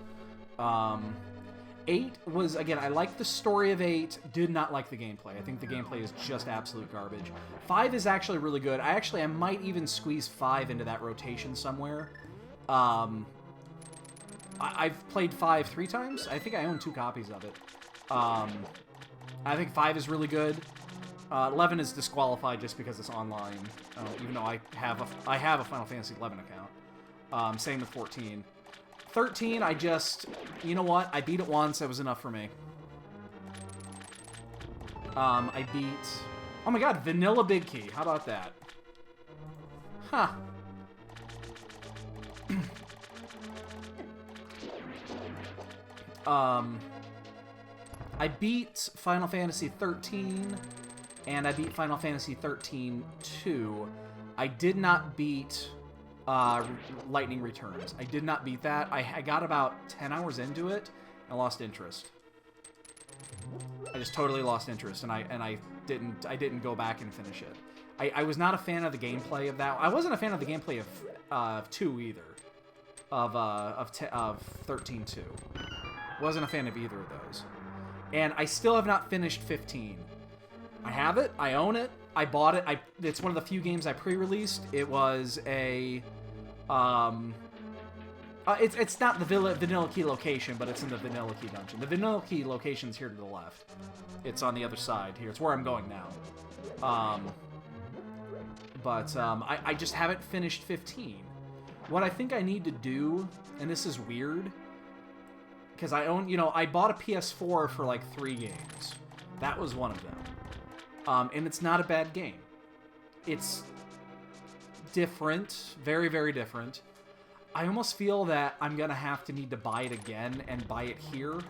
8 was, again, I liked the story of 8, did not like the gameplay. I think the gameplay is just absolute garbage. 5 is actually really good. I might even squeeze 5 into that rotation somewhere. I've played 5 3 times. I think I own 2 copies of it. I think 5 is really good. 11 is disqualified just because it's online, even though I have a Final Fantasy 11 account. Same with 14. 13, you know what? I beat it once. That was enough for me. I beat... Oh my god, Vanilla Big Key. How about that? Huh. I beat Final Fantasy 13, and I beat Final Fantasy 13-2. I did not beat Lightning Returns. I did not beat that. I got about 10 hours into it, and lost interest. I just totally lost interest, and I didn't go back and finish it. I was not a fan of the gameplay of that. I wasn't a fan of the gameplay of 2 either. Of 13-2. Wasn't a fan of either of those. And I still have not finished 15. I have it. I own it. I bought it. It's one of the few games I pre-released. It was a... it's not the Vanilla Key location, but it's in the Vanilla Key dungeon. The Vanilla Key location's here to the left. It's on the other side here. It's where I'm going now. I just haven't finished 15. What I think I need to do, and this is weird... Because I bought a PS4 for like 3 games. That was one of them. And it's not a bad game. It's different. Very, very different. I almost feel that I'm going to need to buy it again and buy it here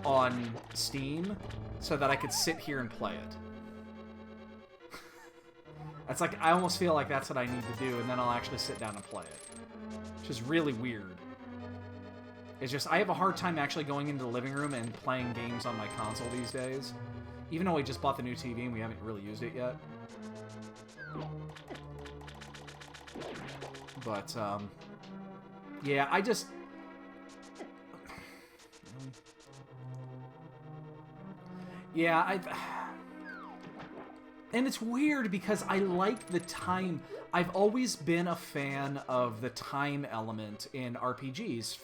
on Steam so that I could sit here and play it. That's like, I almost feel like that's what I need to do, and then I'll actually sit down and play it. Which is really weird. It's just, I have a hard time actually going into the living room and playing games on my console these days. Even though we just bought the new TV and we haven't really used it yet. But, yeah, I just... Yeah, and it's weird because I like the time... I've always been a fan of the time element in RPGs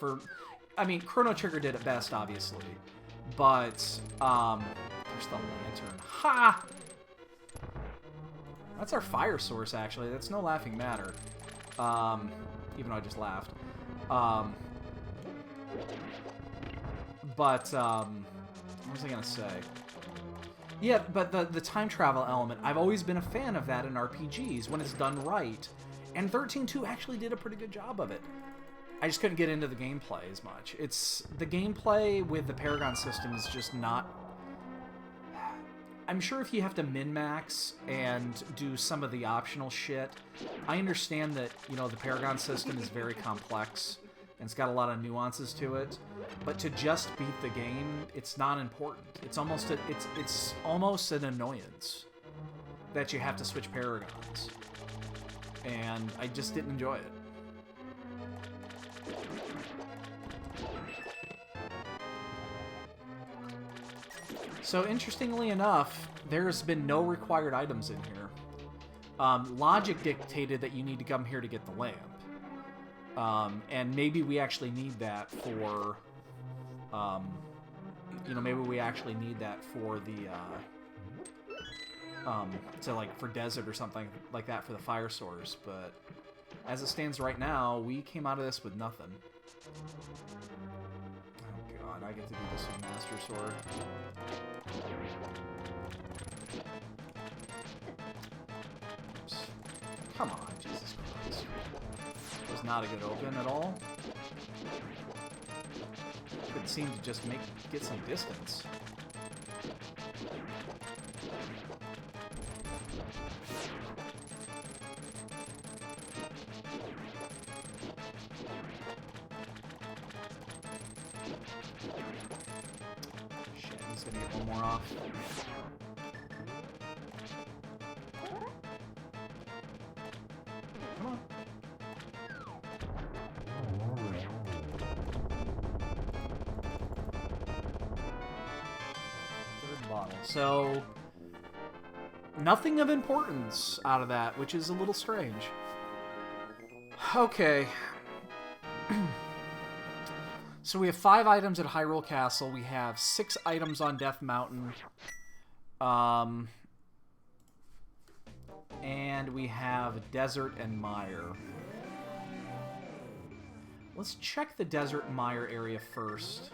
I mean, Chrono Trigger did it best, obviously. But, there's the lantern. Ha! That's our fire source, actually. That's no laughing matter. Even though I just laughed. What was I gonna say? Yeah, but the time travel element, I've always been a fan of that in RPGs when it's done right. And 13.2 actually did a pretty good job of it. I just couldn't get into the gameplay as much. The gameplay with the Paragon system is just not... I'm sure if you have to min-max and do some of the optional shit, I understand that, you know, the Paragon system is very complex and it's got a lot of nuances to it, but to just beat the game, it's not important. It's almost an annoyance that you have to switch Paragons, and I just didn't enjoy it. So, interestingly enough, there's been no required items in here. Logic dictated that you need to come here to get the lamp. And maybe we actually need that for... you know, maybe we actually need that for the... for desert or something like that for the fire source, but as it stands right now, we came out of this with nothing. Oh god, I get to do this with Master Sword. Oops. Come on, Jesus Christ. It was not a good open at all. Couldn't seem to just get some distance. Shit, he's gonna get one more off. Come on. Third bottle. So, nothing of importance out of that, which is a little strange. Okay. So we have 5 items at Hyrule Castle. We have 6 items on Death Mountain. And we have Desert and Mire. Let's check the Desert and Mire area first.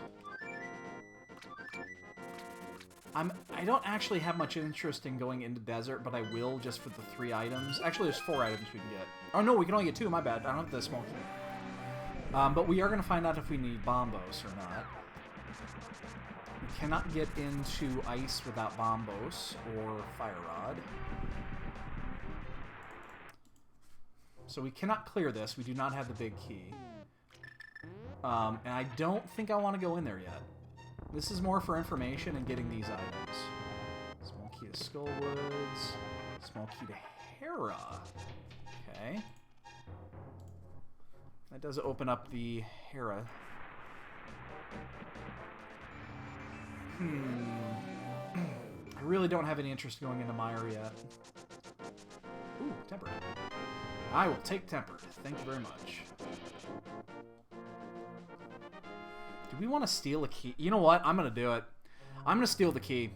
I don't actually have much interest in going into Desert, but I will just for the 3 items. Actually, there's 4 items we can get. Oh no, we can only get 2, my bad. I don't have the small key. But we are going to find out if we need Bombos or not. We cannot get into Ice without Bombos or Fire Rod. So we cannot clear this. We do not have the big key. And I don't think I want to go in there yet. This is more for information and getting these items. Small key to Skullwoods. Small key to Hera. Okay. That does open up the Hera. I really don't have any interest going into Mire yet. Ooh, Tempered. I will take Tempered. Thank you very much. Do we want to steal a key? You know what? I'm going to do it. I'm going to steal the key.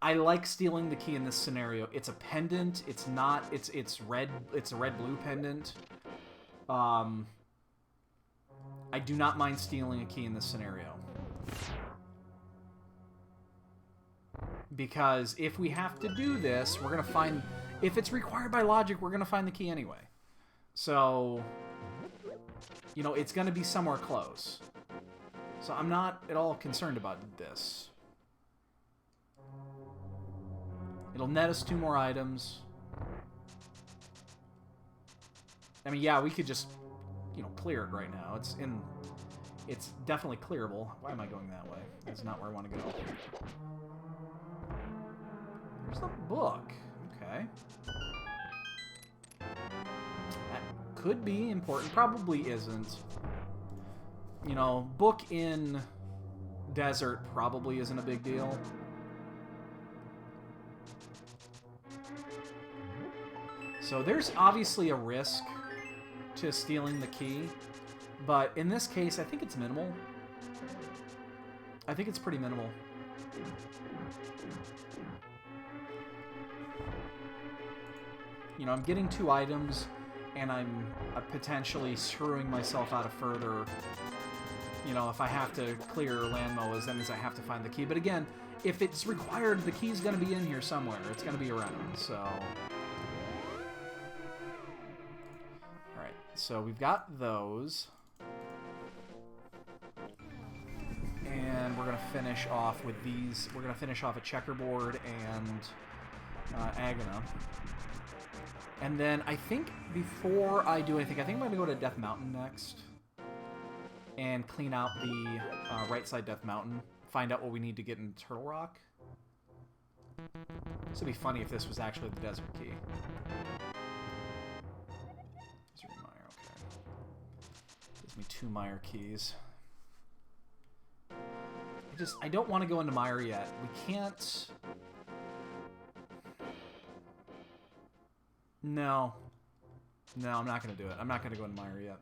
I like stealing the key in this scenario. It's a pendant. It's not... It's red. It's a red-blue pendant. I do not mind stealing a key in this scenario. Because if we have to do this, we're going to find... If it's required by logic, we're going to find the key anyway. So, you know, it's going to be somewhere close. So I'm not at all concerned about this. It'll net us 2 more items. I mean, yeah, we could just, you know, clear it right now. It's definitely clearable. Why am I going that way? That's not where I want to go. There's the book. Okay. That could be important. Probably isn't. You know, book in desert probably isn't a big deal. So there's obviously a risk to stealing the key, but in this case, I think it's minimal. I think it's pretty minimal. You know, I'm getting 2 items, and I'm potentially screwing myself out of further You know, if I have to clear land moas, that means I have to find the key. But again, if it's required, the key's going to be in here somewhere. It's going to be around, so... Alright, so we've got those. And we're going to finish off with these. We're going to finish off a checkerboard and Agana. And then I think before I do anything, I think I'm going to go to Death Mountain next. And clean out the right side Death Mountain. Find out what we need to get in Turtle Rock. This would be funny if this was actually the desert key. Desert Mire, okay. Gives me 2 Mire keys. I don't want to go into Mire yet. We can't... No. No, I'm not going to do it. I'm not going to go into Mire yet.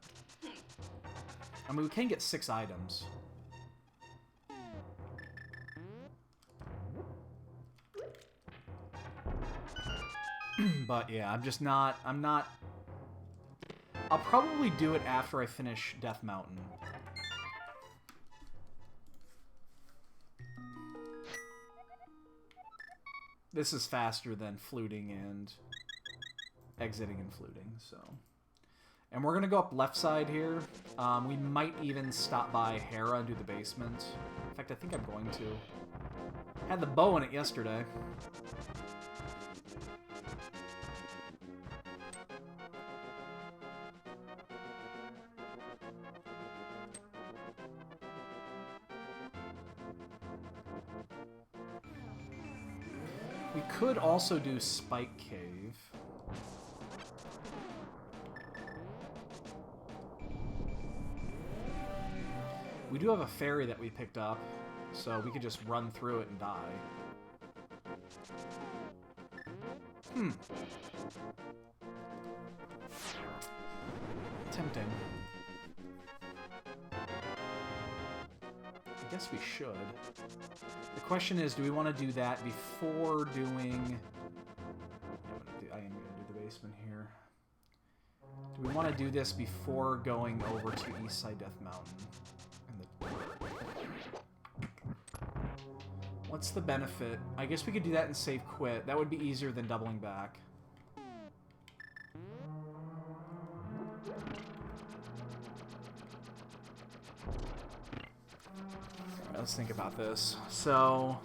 I mean, we can get 6 items. But yeah, I'm not... I'll probably do it after I finish Death Mountain. This is faster than fluting and exiting and fluting, so... And we're going to go up left side here. We might even stop by Hera and do the basement. In fact, I think I'm going to. Had the bow in it yesterday. We could also do Spike Cave. We do have a ferry that we picked up, so we could just run through it and die. Tempting. I guess we should. The question is, do we want to do that before doing... I am going to do the basement here. Do we want to do this before going over to Eastside Death Mountain? What's the benefit? I guess we could do that and save quit. That would be easier than doubling back. Alright, let's think about this. So...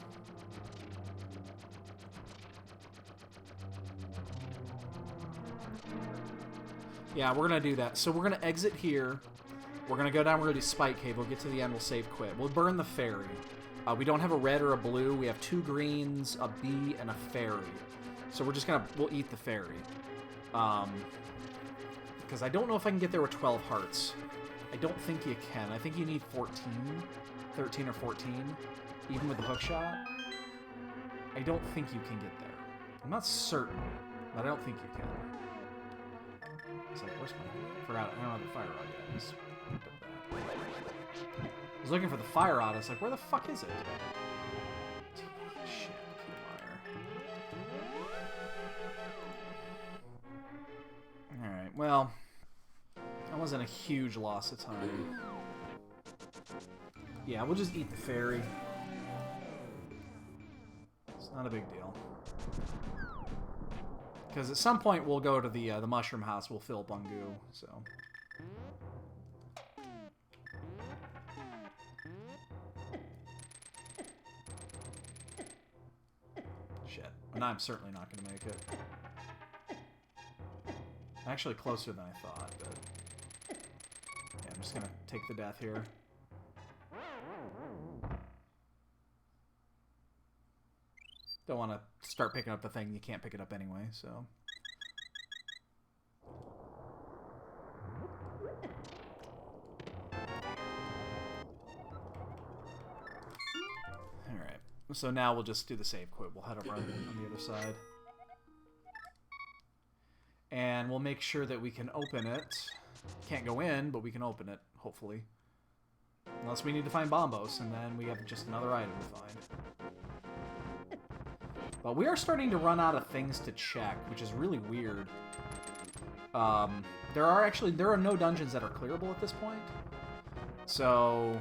yeah, we're going to do that. So we're going to exit here. We're going to go down, we're going to do Spike Cave. We'll get to the end, we'll save quit. We'll burn the ferry. We don't have a red or a blue. We have 2 greens, a bee, and a fairy. So we're just going to... we'll eat the fairy. Because I don't know if I can get there with 12 hearts. I don't think you can. I think you need 14. 13 or 14. Even with the hook shot. I don't think you can get there. I'm not certain, but I don't think you can. It's like, where's my... I forgot. I don't have the fire rod yet. I just picked up that. I was looking for the fire rod. I was like, where the fuck is it? Shit, Alright, well... that wasn't a huge loss of time. Yeah, we'll just eat the fairy. It's not a big deal. Because at some point we'll go to the mushroom house. We'll fill Bungu, so... shit. And I'm certainly not going to make it. Actually closer than I thought, but... yeah, I'm just going to take the death here. Don't want to start picking up the thing. You can't pick it up anyway, so... alright. So now we'll just do the save quit. We'll head over on the other side. And we'll make sure that we can open it. Can't go in, but we can open it, hopefully. Unless we need to find Bombos, and then we have just another item to find. But we are starting to run out of things to check, which is really weird. There are no dungeons that are clearable at this point. So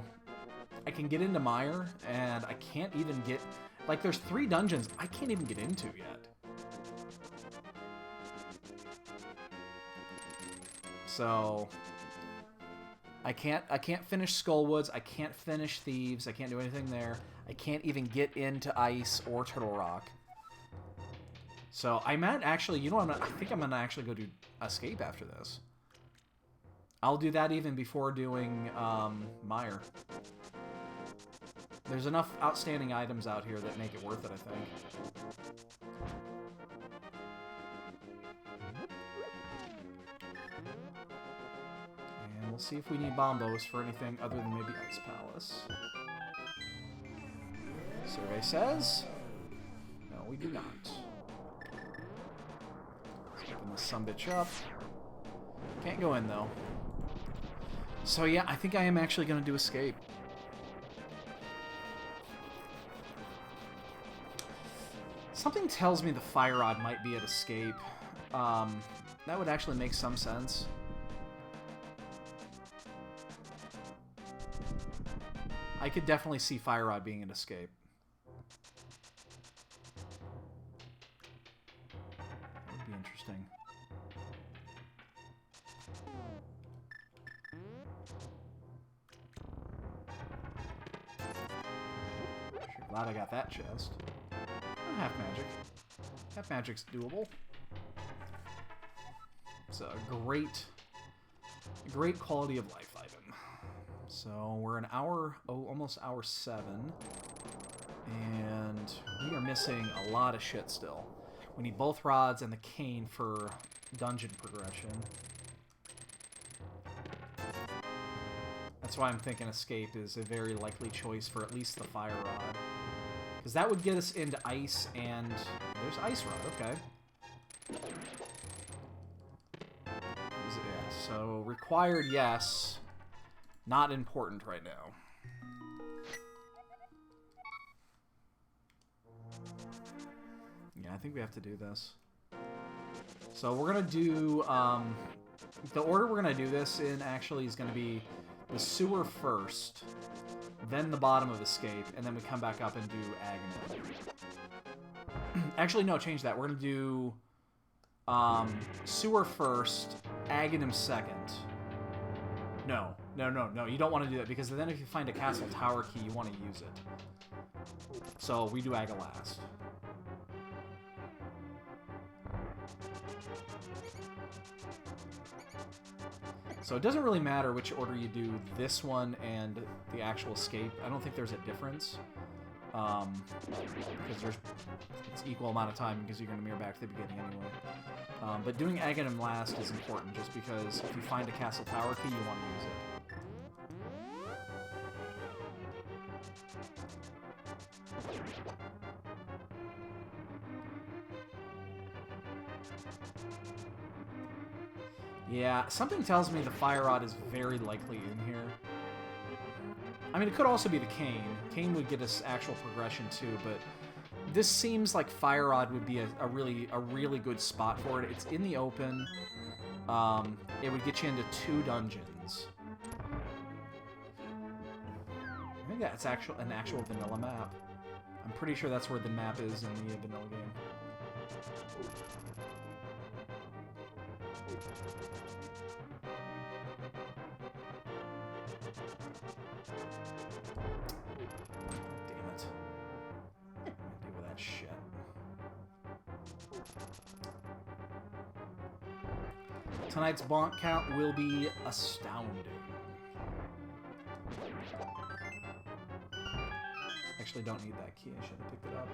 I can get into Mire, and I can't even get... Like, there's 3 dungeons I can't even get into yet. So I can't finish Skullwoods, I can't finish Thieves, I can't do anything there. I can't even get into Ice or Turtle Rock. So I might actually, you know what, I think I'm gonna actually go do Escape after this. I'll do that even before doing Mire. There's enough outstanding items out here that make it worth it, I think. And we'll see if we need Bombos for anything other than maybe Ice Palace. Survey says... No, we do not. Let's open this sumbitch up. Can't go in, though. So yeah, I think I am actually going to do Escape. Something tells me the Fire Rod might be at Escape. That would actually make some sense. I could definitely see Fire Rod being an Escape. That would be interesting. Sure, glad I got that chest. Half magic. Half magic's doable. It's a great quality of life item. So we're an hour, almost hour 7, and we are missing a lot of shit still. We need both rods and the cane for dungeon progression. That's why I'm thinking Escape is a very likely choice for at least the Fire Rod. Because that would get us into Ice, and there's Ice Rod, okay. Yeah, so required, yes. Not important right now. Yeah, I think we have to do this. So we're going to do... the order we're going to do this in, actually, is going to be the sewer first, then the bottom of Escape, and then we come back up and do Aghanim. Actually, no, change that. We're going to do sewer first, Aghanim second. No, you don't want to do that, because then if you find a castle tower key, you want to use it. So we do Aga last. So it doesn't really matter which order you do this one and the actual Escape. I don't think there's a difference. Because it's equal amount of time, because you're going to mirror back to the beginning anyway. But doing Aghanim last is important, just because if you find a castle tower key, you want to use it. Yeah, something tells me the Fire Rod is very likely in here. I mean, it could also be the Cane. Cane would get us actual progression too, but this seems like Fire Rod would be a really good spot for it. It's in the open. It would get you into 2 dungeons. I think that's an actual vanilla map. I'm pretty sure that's where the map is in the vanilla game. Damn it. Deal with that shit. Tonight's bonk count will be astounding. Actually, don't need that key. I should have picked it up.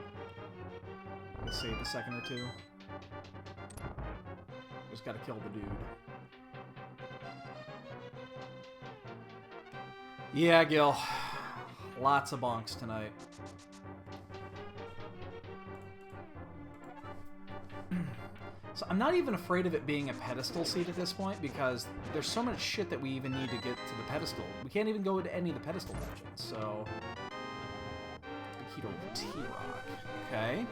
We'll save a second or two. Just gotta kill the dude. Yeah, Gil. Lots of bonks tonight. So I'm not even afraid of it being a pedestal seat at this point, because there's so much shit that we even need to get to the pedestal. We can't even go into any of the pedestal dungeons, so... Keto T-Rock. Okay.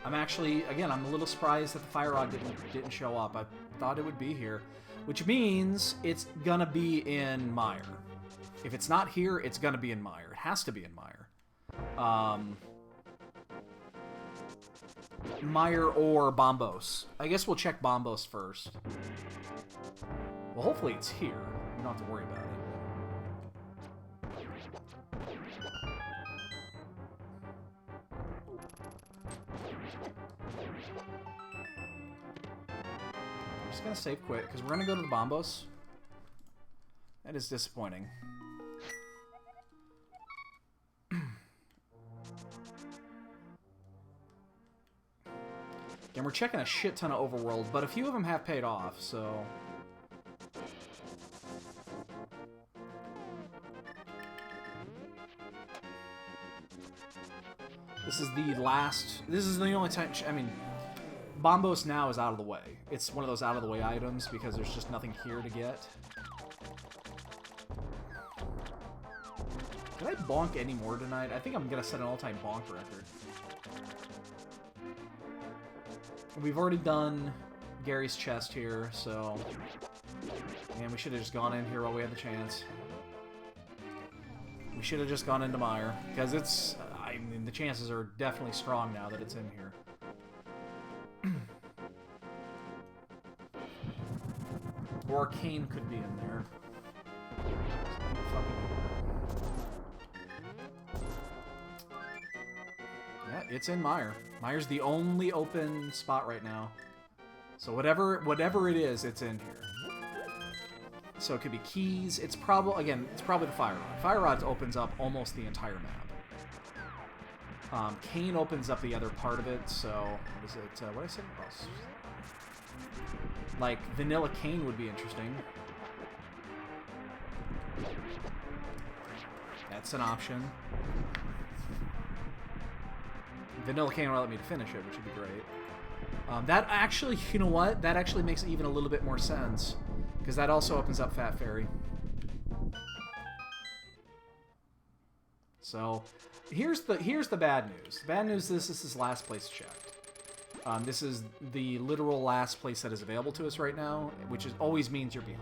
I'm actually, again, I'm a little surprised that the Fire Rod didn't show up. I thought it would be here. Which means it's gonna be in Mire. If it's not here, it's gonna be in Mire. It has to be in Mire. Mire or Bombos. I guess we'll check Bombos first. Well, hopefully it's here. We don't have to worry about it. I'm just gonna save quick, because we're gonna go to the Bombos. That is disappointing. And we're checking a shit ton of overworld, but a few of them have paid off, so... This is the last... This is the only time... I mean, Bombos now is out of the way. It's one of those out-of-the-way items, because there's just nothing here to get. Did I bonk any more tonight? I think I'm gonna set an all-time bonk record. We've already done Gary's chest here, so... Man, we should have just gone in here while we had the chance. We should have just gone into Mire, because it's... I mean, the chances are definitely strong now that it's in here. Or Kane could be in there. Yeah, it's in Mire. Mire's the only open spot right now. So whatever it is, it's in here. So it could be keys. It's probably the Fire Rod. Fire Rod opens up almost the entire map. Kane opens up the other part of it, so... What is it? What did I say? Oh, like, Vanilla Kane would be interesting. That's an option. Vanilla Kane will let me to finish it, which would be great. That actually, you know what? That actually makes even a little bit more sense. Because that also opens up Fat Fairy. So, here's the bad news. The bad news is this is last place checked. This is the literal last place that is available to us right now, which always means you're behind.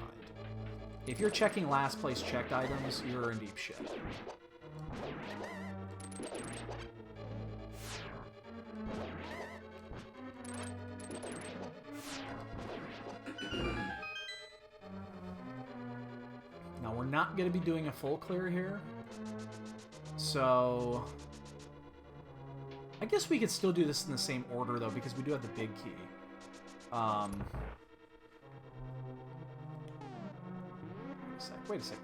If you're checking last place checked items, you're in deep shit. Now, we're not going to be doing a full clear here. So... I guess we could still do this in the same order, though, because we do have the big key. Wait a sec.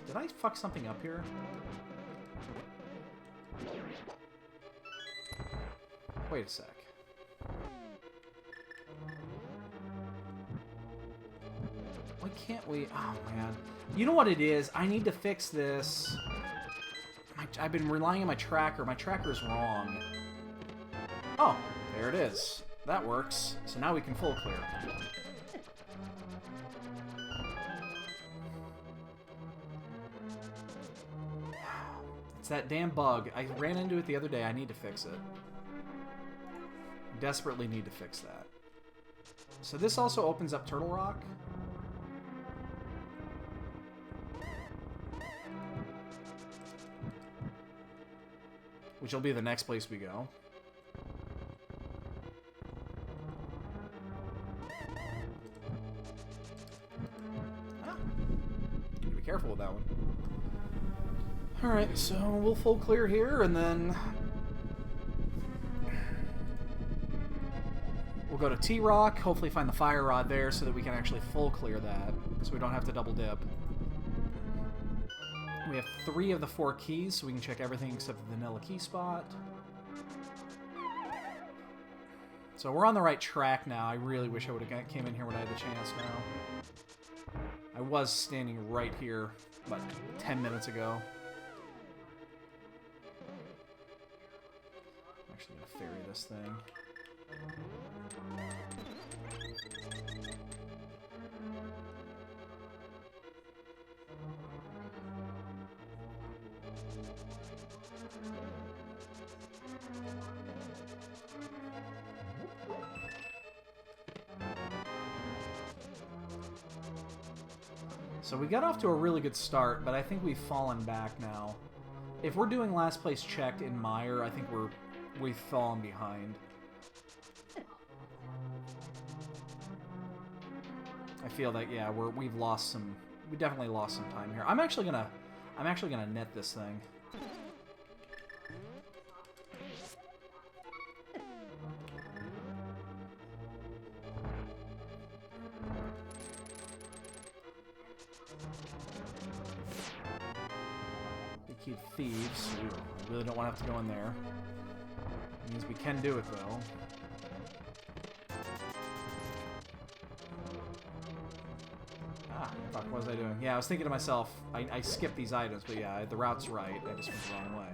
Did I fuck something up here? Wait a sec. Why can't we... Oh, man. You know what it is? I need to fix this. I've been relying on my tracker. My tracker's wrong. Oh, there it is. That works. So now we can full clear. It's that damn bug. I ran into it the other day. I need to fix it. Desperately need to fix that. So this also opens up Turtle Rock. Which will be the next place we go. Need to be careful with that one. Alright, so we'll full clear here, and then... we'll go to T-Rock, hopefully find the Fire Rod there so that we can actually full clear that, so we don't have to double dip. We have 3 of the 4 keys, so we can check everything except the vanilla key spot. So we're on the right track now. I really wish I would have came in here when I had the chance now. I was standing right here about 10 minutes ago. I'm actually going to ferry this thing. So we got off to a really good start, but I think we've fallen back now. If we're doing last place checked in Mire, I think we've fallen behind. I feel that, yeah, we've lost some. We definitely lost some time here. I'm actually gonna net this thing. Keep thieves. Ooh, we really don't want to have to go in there. It means we can do it though. Ah, fuck, what was I doing? Yeah, I was thinking to myself, I skipped these items, but yeah, the route's right. I just went the wrong way.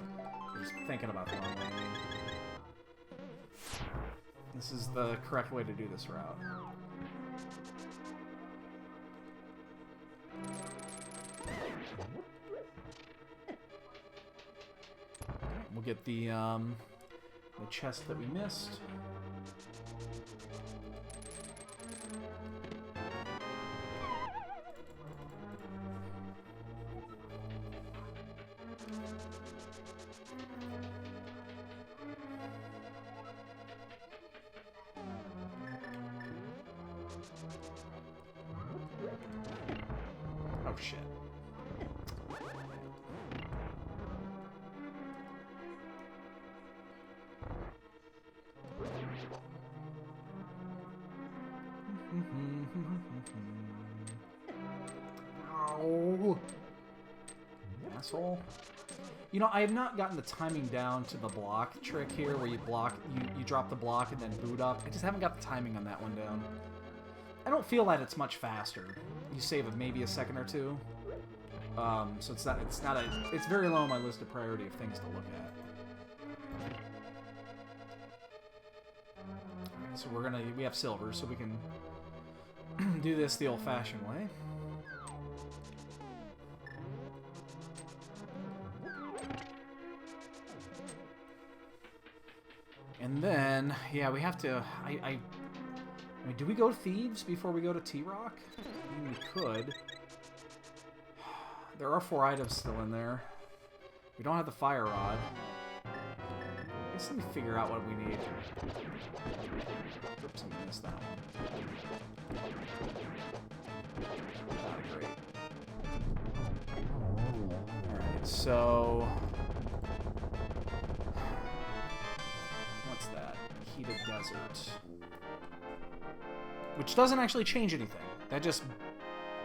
I was thinking about the wrong way. I mean. This is the correct way to do this route. We'll get the chest that we missed. Oh shit. Ow. Asshole. You know, I have not gotten the timing down to the block trick here, where you drop the block and then boot up. I just haven't got the timing on that one down. I don't feel that it's much faster. You save it maybe a second or two. So it's very low on my list of priority of things to look at. Alright, so we have silver, so we can do this the old-fashioned way. And then, yeah, we have to... I mean, do we go to Thieves before we go to T-Rock? I mean, we could. There are 4 items still in there. We don't have the fire rod. I guess let me figure out what we need. Oops, I missed that one. Not great. Alright, so... What's that? Heated Desert. Which doesn't actually change anything. That just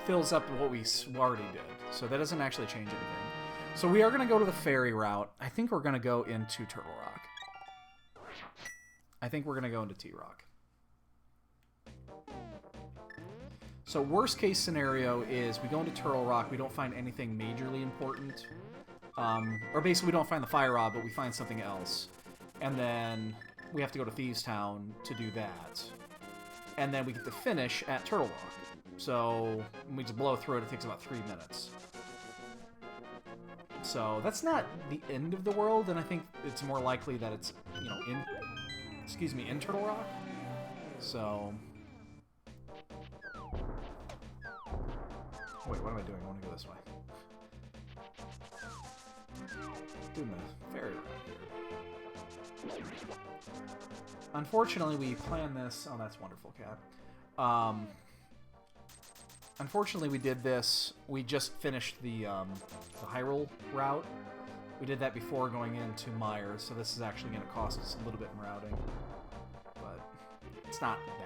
fills up what we already did. So that doesn't actually change anything. So we are going to go to the ferry route. I think we're going to go into Turtle Rock. I think we're going to go into T-Rock. So worst case scenario is we go into Turtle Rock, we don't find anything majorly important. Or basically we don't find the fire rod, but we find something else. And then we have to go to Thieves Town to do that. And then we get to finish at Turtle Rock. So we just blow through it. It takes about 3 minutes. So that's not the end of the world, and I think it's more likely that it's, you know, in Turtle Rock. So... Wait, what am I doing? I want to go this way. Doing the ferry route here. Unfortunately, we planned this... Oh, that's wonderful, Cat. Unfortunately, we did this... We just finished the Hyrule route. We did that before going into Mire, so this is actually going to cost us a little bit in routing. But it's not that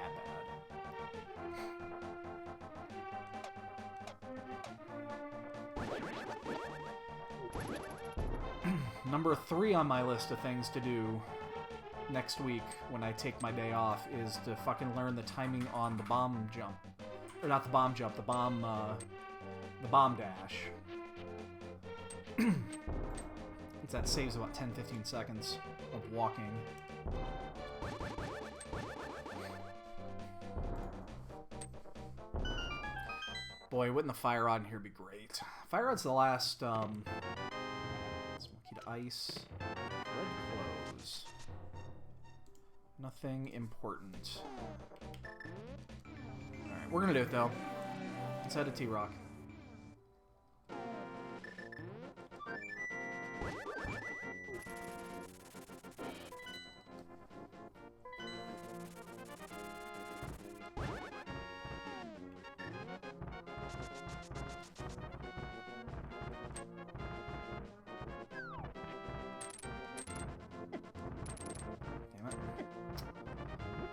bad. Number 3 on my list of things to do next week when I take my day off is to fucking learn the timing on the bomb jump. Or not the bomb jump, the bomb dash. That saves about 10-15 seconds of walking. Boy, wouldn't the fire rod in here be great? Fire rod's the last, smoky to ice. Red clothes. Nothing important. Alright, we're gonna do it though. Let's head to T-Rock.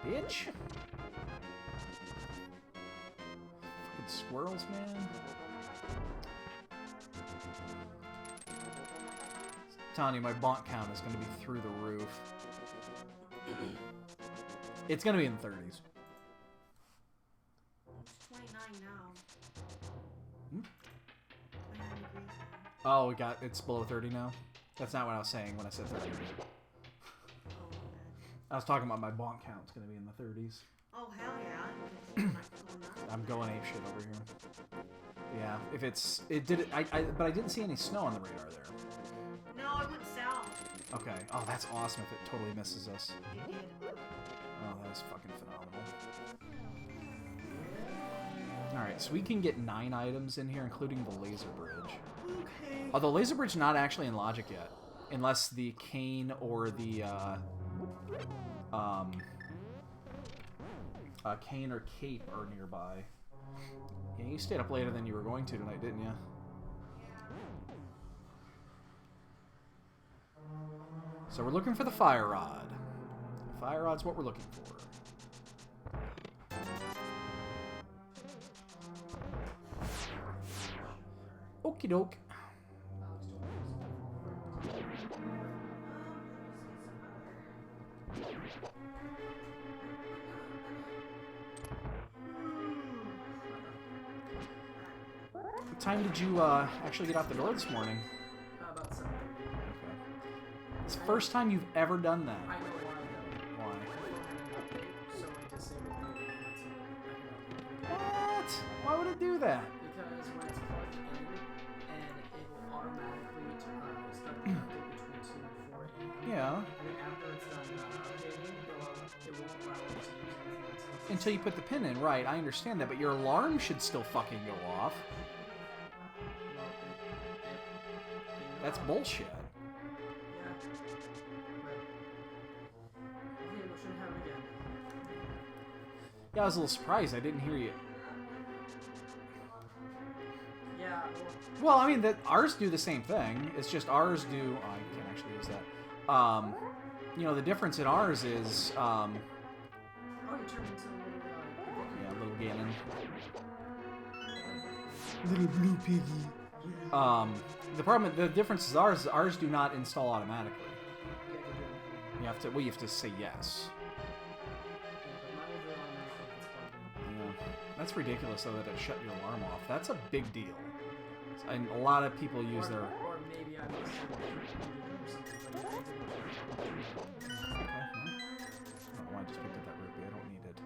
bitch. Fucking squirrels, man. I'm telling you, my bonk count is going to be through the roof. It's going to be in the 30s. It's 29 now. Hmm? 29 degrees Oh, it's below 30 now? That's not what I was saying when I said 30. now. Oh, man. I was talking about my bonk count. It's going to be in the 30s. Oh, hell yeah. I'm not going that. I'm going ape shit over here. Yeah, if it's... but I didn't see any snow on the radar there. No, I went south. Okay. Oh, that's awesome if it totally misses us. It did. Oh, that is fucking phenomenal. Alright, so we can get 9 items in here, including the laser bridge. Okay. Although laser bridge not actually in logic yet. Unless the cane or the, cane or cape are nearby. Yeah, you stayed up later than you were going to tonight, didn't you? So we're looking for the fire rod. The fire rod's what we're looking for. Okie doke. What time did you actually get out the door this morning? About 7:30. Okay. It's the first time you've ever done that. I know why though. Why? My phone didn't update, so I disabled the until I can What? Why would it do that? because when it's plugged in, and it will automatically start the update between 2 and 4 a.m. Yeah. And then after it's done updating, it won't allow you to use anything Until you put the pin in, right? I understand that, but your alarm should still fucking go off. That's bullshit. Yeah. But okay, we shouldn't have it again. Yeah, I was a little surprised. I didn't hear you. Yeah. Well, I mean, ours do the same thing. It's just ours do... Oh, I can't actually use that. You know, the difference in ours is... Oh, you turned into a Yeah, little Ganon. Little blue piggy. The difference is ours do not install automatically. You have to say yes. Yeah. That's ridiculous, though, that it shut your alarm off. That's a big deal. And a lot of people use their... Or maybe I must have or something, but I didn't. Okay, well, I don't know why I just picked up that rupee. I don't need it.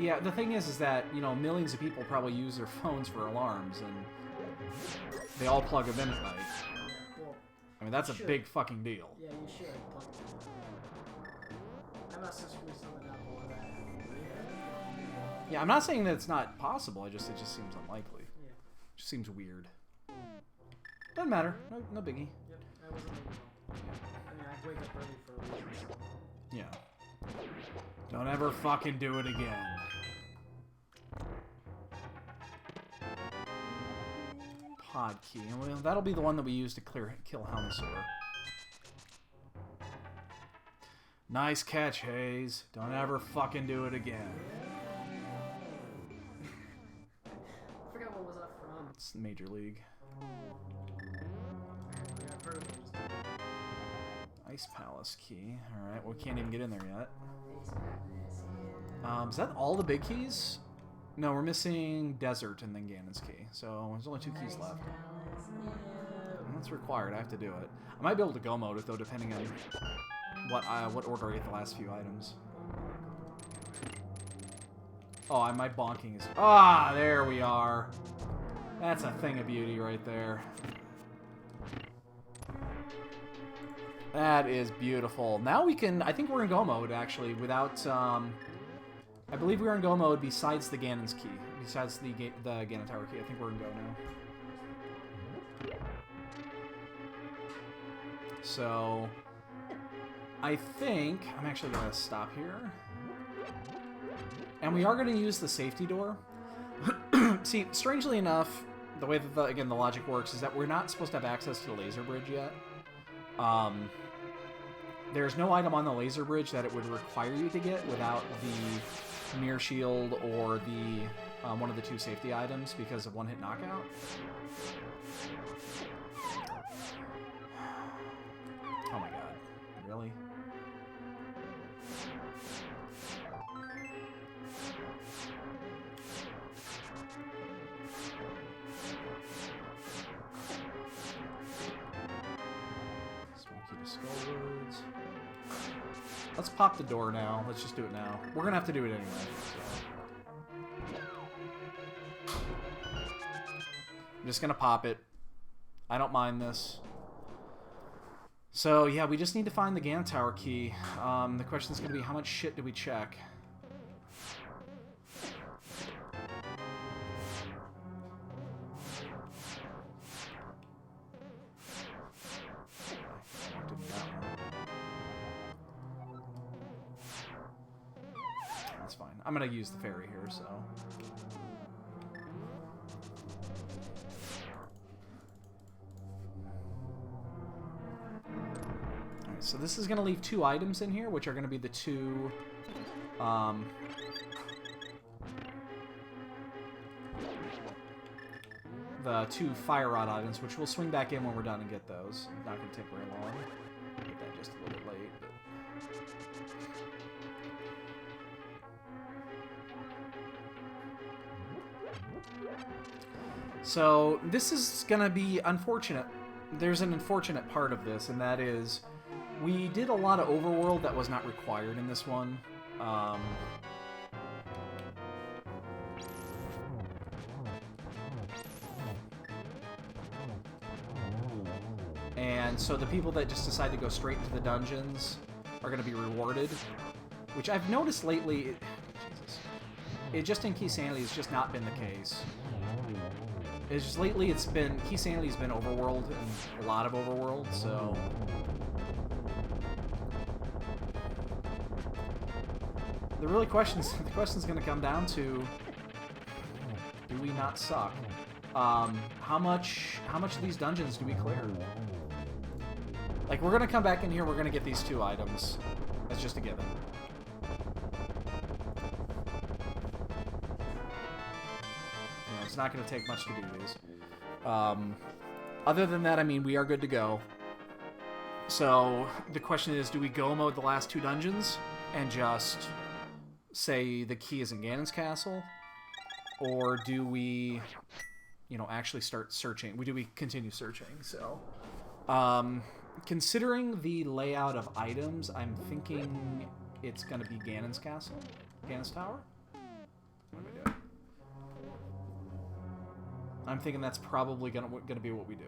Yeah, the thing is that, you know, millions of people probably use their phones for alarms, and they all plug them in at night. Well, I mean, that's a Sure. big fucking deal. yeah, you should plug it in. I must have screwed something up or that. Yeah, I'm not saying that it's not possible. It just seems unlikely. Yeah. It just seems weird. Doesn't matter. No biggie. Yep, I wasn't thinking about. I mean, I wake up early for a reason, so. Yeah. Don't ever fucking do it again. Pod key. Well, that'll be the one that we use to kill Helmasaur. Nice catch, Hayes. Don't ever fucking do it again. I forgot what was that from. It's Major League. I've heard of it. Ice Palace key. Alright, well, we can't even get in there yet. Is that all the big keys? No, we're missing Desert and then Ganon's key. So there's only 2 keys left. And that's required. I have to do it. I might be able to go mode it, though, depending on what order I get the last few items. Oh, my bonking is... Ah, there we are. That's a thing of beauty right there. That is beautiful. Now we can... I think we're in go mode, actually, without... I believe we're in go mode besides the Ganon's key. Besides the Ganon Tower key. I think we're in go now. So... I think... I'm actually going to stop here. And we are going to use the safety door. See, strangely enough, the way that, the logic works is that we're not supposed to have access to the laser bridge yet. there's no item on the laser bridge that it would require you to get without the mirror shield or the one of the 2 safety items because of one-hit knockout. Oh my god. Really? Skull words. Let's pop the door now. Let's just do it now. We're gonna have to do it anyway. So. I'm just gonna pop it. I don't mind this. So yeah, we just need to find the Ganon Tower key. The question is gonna be, how much shit do we check? That's fine. I'm gonna use the ferry here, so. Alright, so this is gonna leave 2 items in here, which are gonna be the 2, the 2 fire rod items, which we'll swing back in when we're done and get those. Not gonna take very long. Get that just a little bit late. But... So, this is gonna be unfortunate. There's an unfortunate part of this, and that is, we did a lot of overworld that was not required in this one. And so the people that just decide to go straight into the dungeons are going to be rewarded, which I've noticed lately, it just in Keysanity has just not been the case. It's just lately it's been, Keysanity's been overworld, and a lot of overworld, so... The question's going to come down to, do we not suck? How much of these dungeons do we clear? Like, we're going to come back in here, we're going to get these 2 items. That's just a given. You know, it's not going to take much to do these. Other than that, I mean, we are good to go. So, the question is, do we go mode the last 2 dungeons and just say the key is in Ganon's castle? Or do we, you know, actually start searching? Do we continue searching? So, considering the layout of items, I'm thinking it's going to be Ganon's castle? Ganon's tower? What am I doing? I'm thinking that's probably going to be what we do.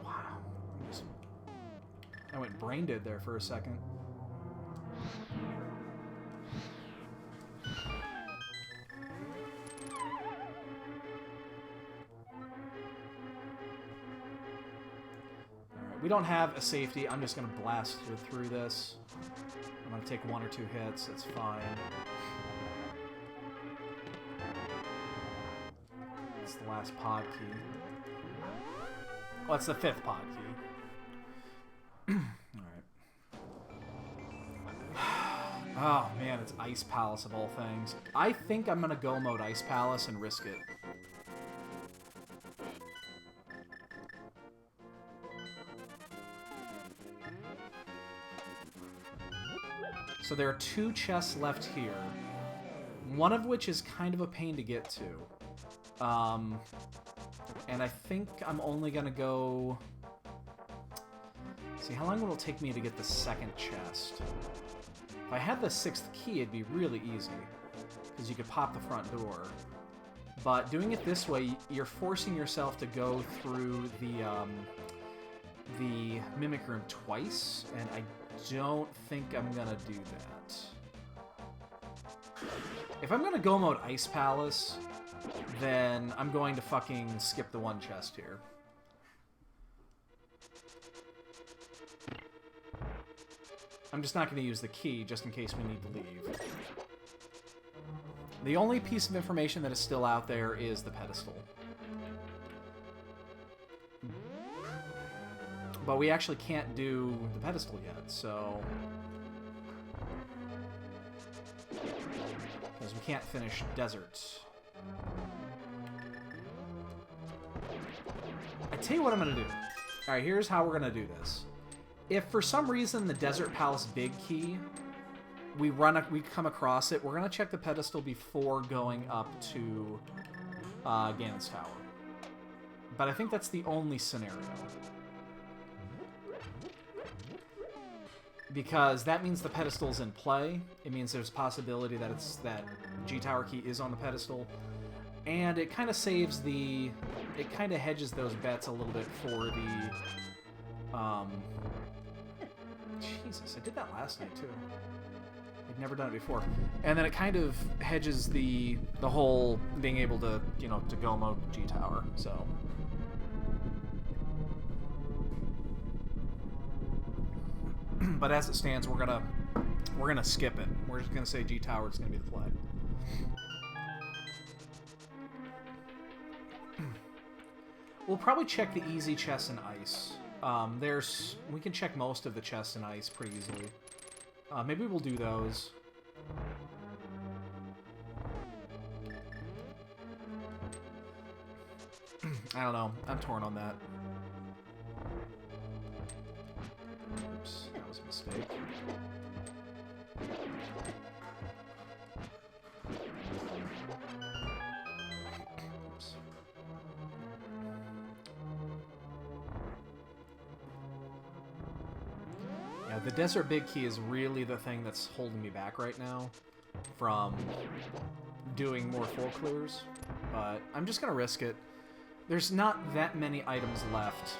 Wow. I went brain dead there for a second. We don't have a safety. I'm just going to blast through this. I'm going to take 1 or 2 hits. That's fine. It's the last pod key. Well, it's the 5th pod key. Alright. Oh, man, it's Ice Palace of all things. I think I'm going to go mode Ice Palace and risk it. So there are 2 chests left here, one of which is kind of a pain to get to. And I think I'm only going to go... See, how long will it take me to get the 2nd chest? If I had the 6th key, it'd be really easy, because you could pop the front door. But doing it this way, you're forcing yourself to go through the Mimic Room twice, and I don't think I'm gonna do that. If I'm gonna go mode Ice Palace, then I'm going to fucking skip the 1 chest here. I'm just not gonna use the key, just in case we need to leave. The only piece of information that is still out there is the pedestal. But we actually can't do the pedestal yet, so... Because we can't finish deserts. I tell you what I'm going to do. Alright, here's how we're going to do this. If for some reason the Desert Palace Big Key, we come across it, we're going to check the pedestal before going up to Ganon's Tower. But I think that's the only scenario. Because that means the pedestal's in play. It means there's a possibility that that G-Tower key is on the pedestal. And it kind of saves the... It kind of hedges those bets a little bit for the... Jesus, I did that last night, too. I'd never done it before. And then it kind of hedges the whole being able to, you know, to go mode G-Tower, so... But as it stands, we're gonna skip it. We're just gonna say G-Tower is gonna be the play. We'll probably check the easy chests in ice. We can check most of the chests in ice pretty easily. Maybe we'll do those. I don't know. I'm torn on that. Oops, that was a mistake. Oops. Yeah, the Desert Big Key is really the thing that's holding me back right now from doing more full clears, but I'm just gonna risk it. There's not that many items left.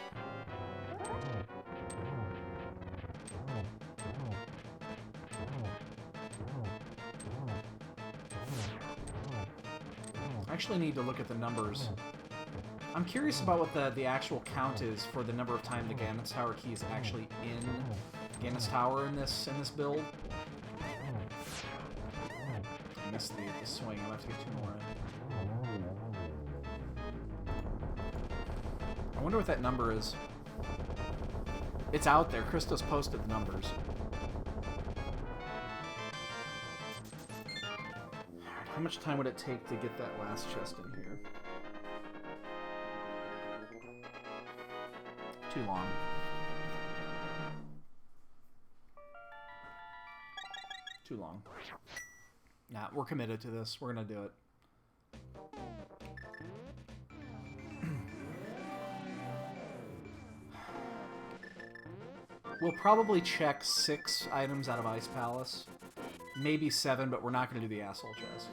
I actually need to look at the numbers. I'm curious about what the actual count is for the number of times the Ganon's Tower key is actually in Ganon's Tower in this build. I missed the swing. I'll have to get two more in. I wonder what that number is. It's out there. Christos posted the numbers. How much time would it take to get that last chest in here? Too long. Too long. Nah, we're committed to this. We're gonna do it. We'll probably check 6 items out of Ice Palace. Maybe 7, but we're not going to do the asshole chest.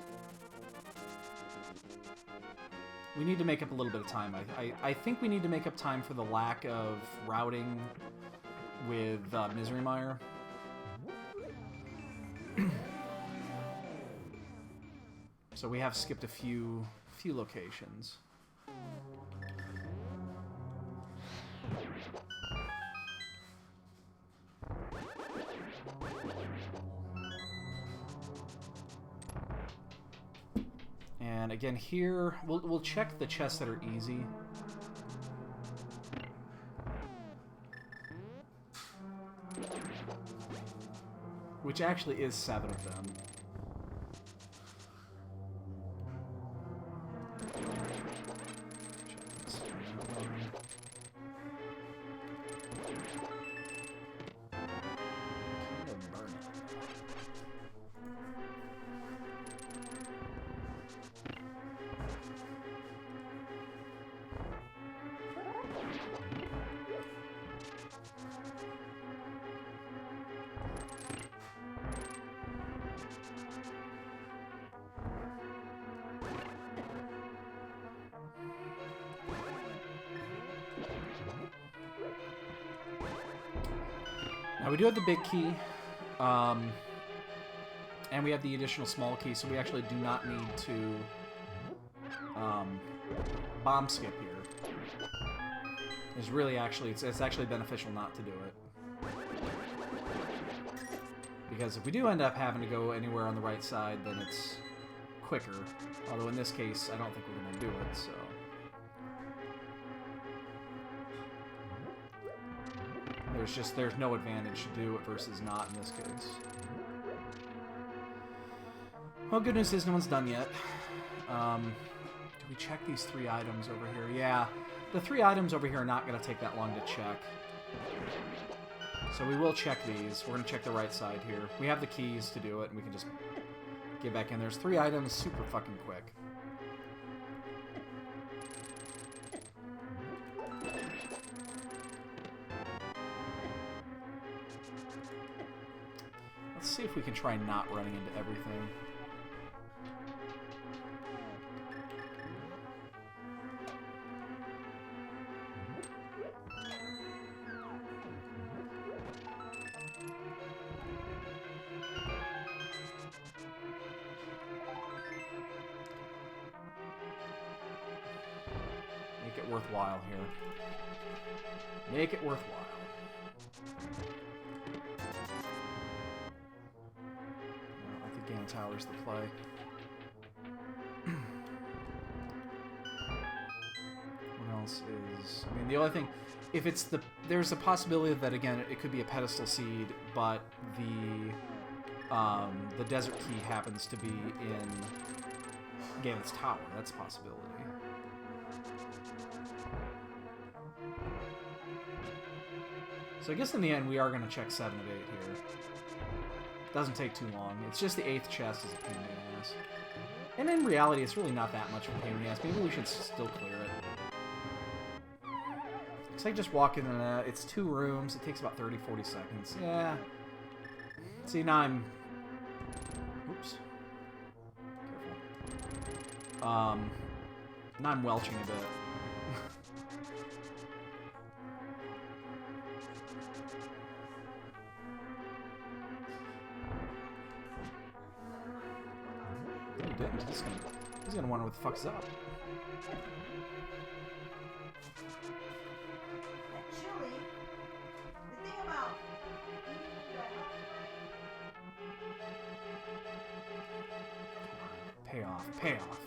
We need to make up a little bit of time. I think we need to make up time for the lack of routing with Misery Mire. So we have skipped a few locations. And again here, we'll check the chests that are easy. Which actually is 7 of them. Now we do have the big key, and we have the additional small key, so we actually do not need to bomb skip here. It's really actually, it's actually beneficial not to do it. Because if we do end up having to go anywhere on the right side, then it's quicker. Although in this case, I don't think we're going to do it, so... There's no advantage to do it versus not in this case. Well, good news is no one's done yet. Do we check these 3 items over here? Yeah, the 3 items over here are not going to take that long to check. So we will check these. We're going to check the right side here. We have the keys to do it, and we can just get back in. There's 3 items super fucking quick. Let's see if we can try not running into everything. Make it worthwhile here. Make it worthwhile. Tower's the play. What else is... I mean, the only thing... If it's the... There's a possibility that, again, it could be a pedestal seed, but the desert key happens to be in Ganon's tower. That's a possibility. So I guess in the end, we are going to check 7 of 8 here. Doesn't take too long. It's just the 8th chest is a pain in the ass. And in reality, it's really not that much of a pain in the ass. Maybe we should still clear it. Looks like just walk in and it's 2 rooms. It takes about 30-40 seconds. Yeah. See, now I'm... Oops. Careful. Now I'm welching a bit. He's gonna wonder what the fuck's up. That chili, the thing about Payoff, payoff.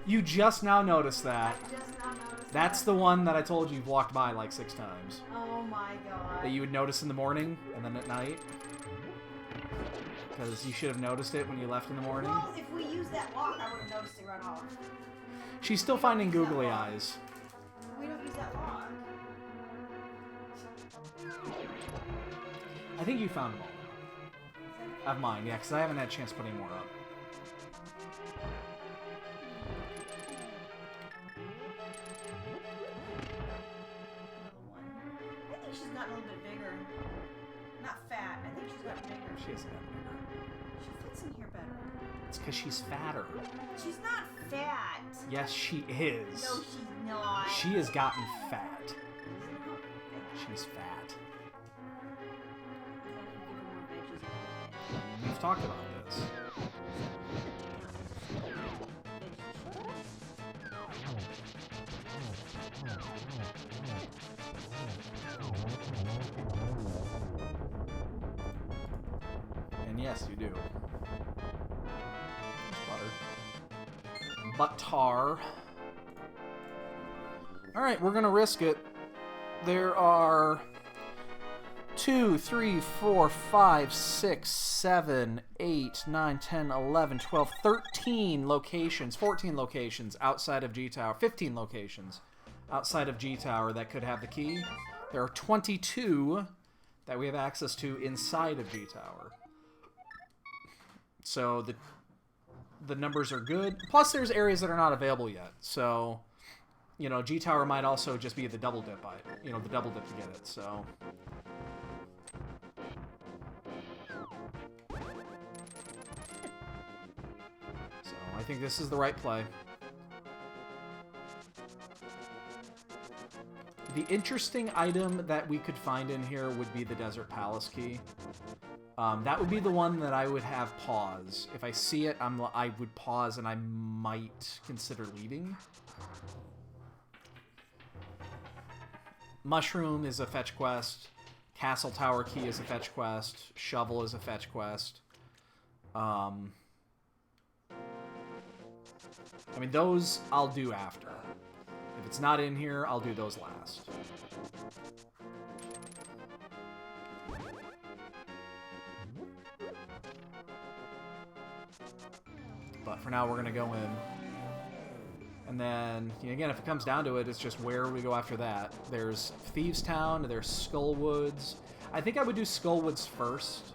You just now noticed that. That's the one that I told you you've walked by like 6 times. Oh my god. That you would notice in the morning and then at night. Because you should have noticed it when you left in the morning. Well, if we used that lock, I would have noticed it right off. She's still finding googly eyes. We don't use that lock. I think you found them all. Of mine, yeah, because I haven't had a chance to put any more up. I think she's gotten a little bit bigger. Not fat. I think she's gotten bigger. She has gotten bigger. She fits in here better. It's because she's fatter. She's not fat. Yes, she is. No, she's not. She has gotten fat. She's fat. We've talked about this. And yes, you do. Butter. Butter. Alright, we're gonna risk it. There are 2, 3, 4, 5, 6, 7, 8, 9, 10, 11, 12, 13 locations, 14 locations outside of G Tower, 15 locations outside of G Tower that could have the key. There are 22 that we have access to inside of G Tower. So the numbers are good. Plus there's areas that are not available yet. So, you know, G Tower might also just be the double dip the double dip to get it. So I think this is the right play. The interesting item that we could find in here would be the Desert Palace key. That would be the one that I would have pause. If I see it, I would pause and I might consider leaving. Mushroom is a fetch quest. Castle Tower Key is a fetch quest. Shovel is a fetch quest. I mean, those I'll do after. If it's not in here, I'll do those last. But for now, we're going to go in. And then, again, if it comes down to it, it's just where we go after that. There's Thieves Town, there's Skullwoods. I think I would do Skullwoods first.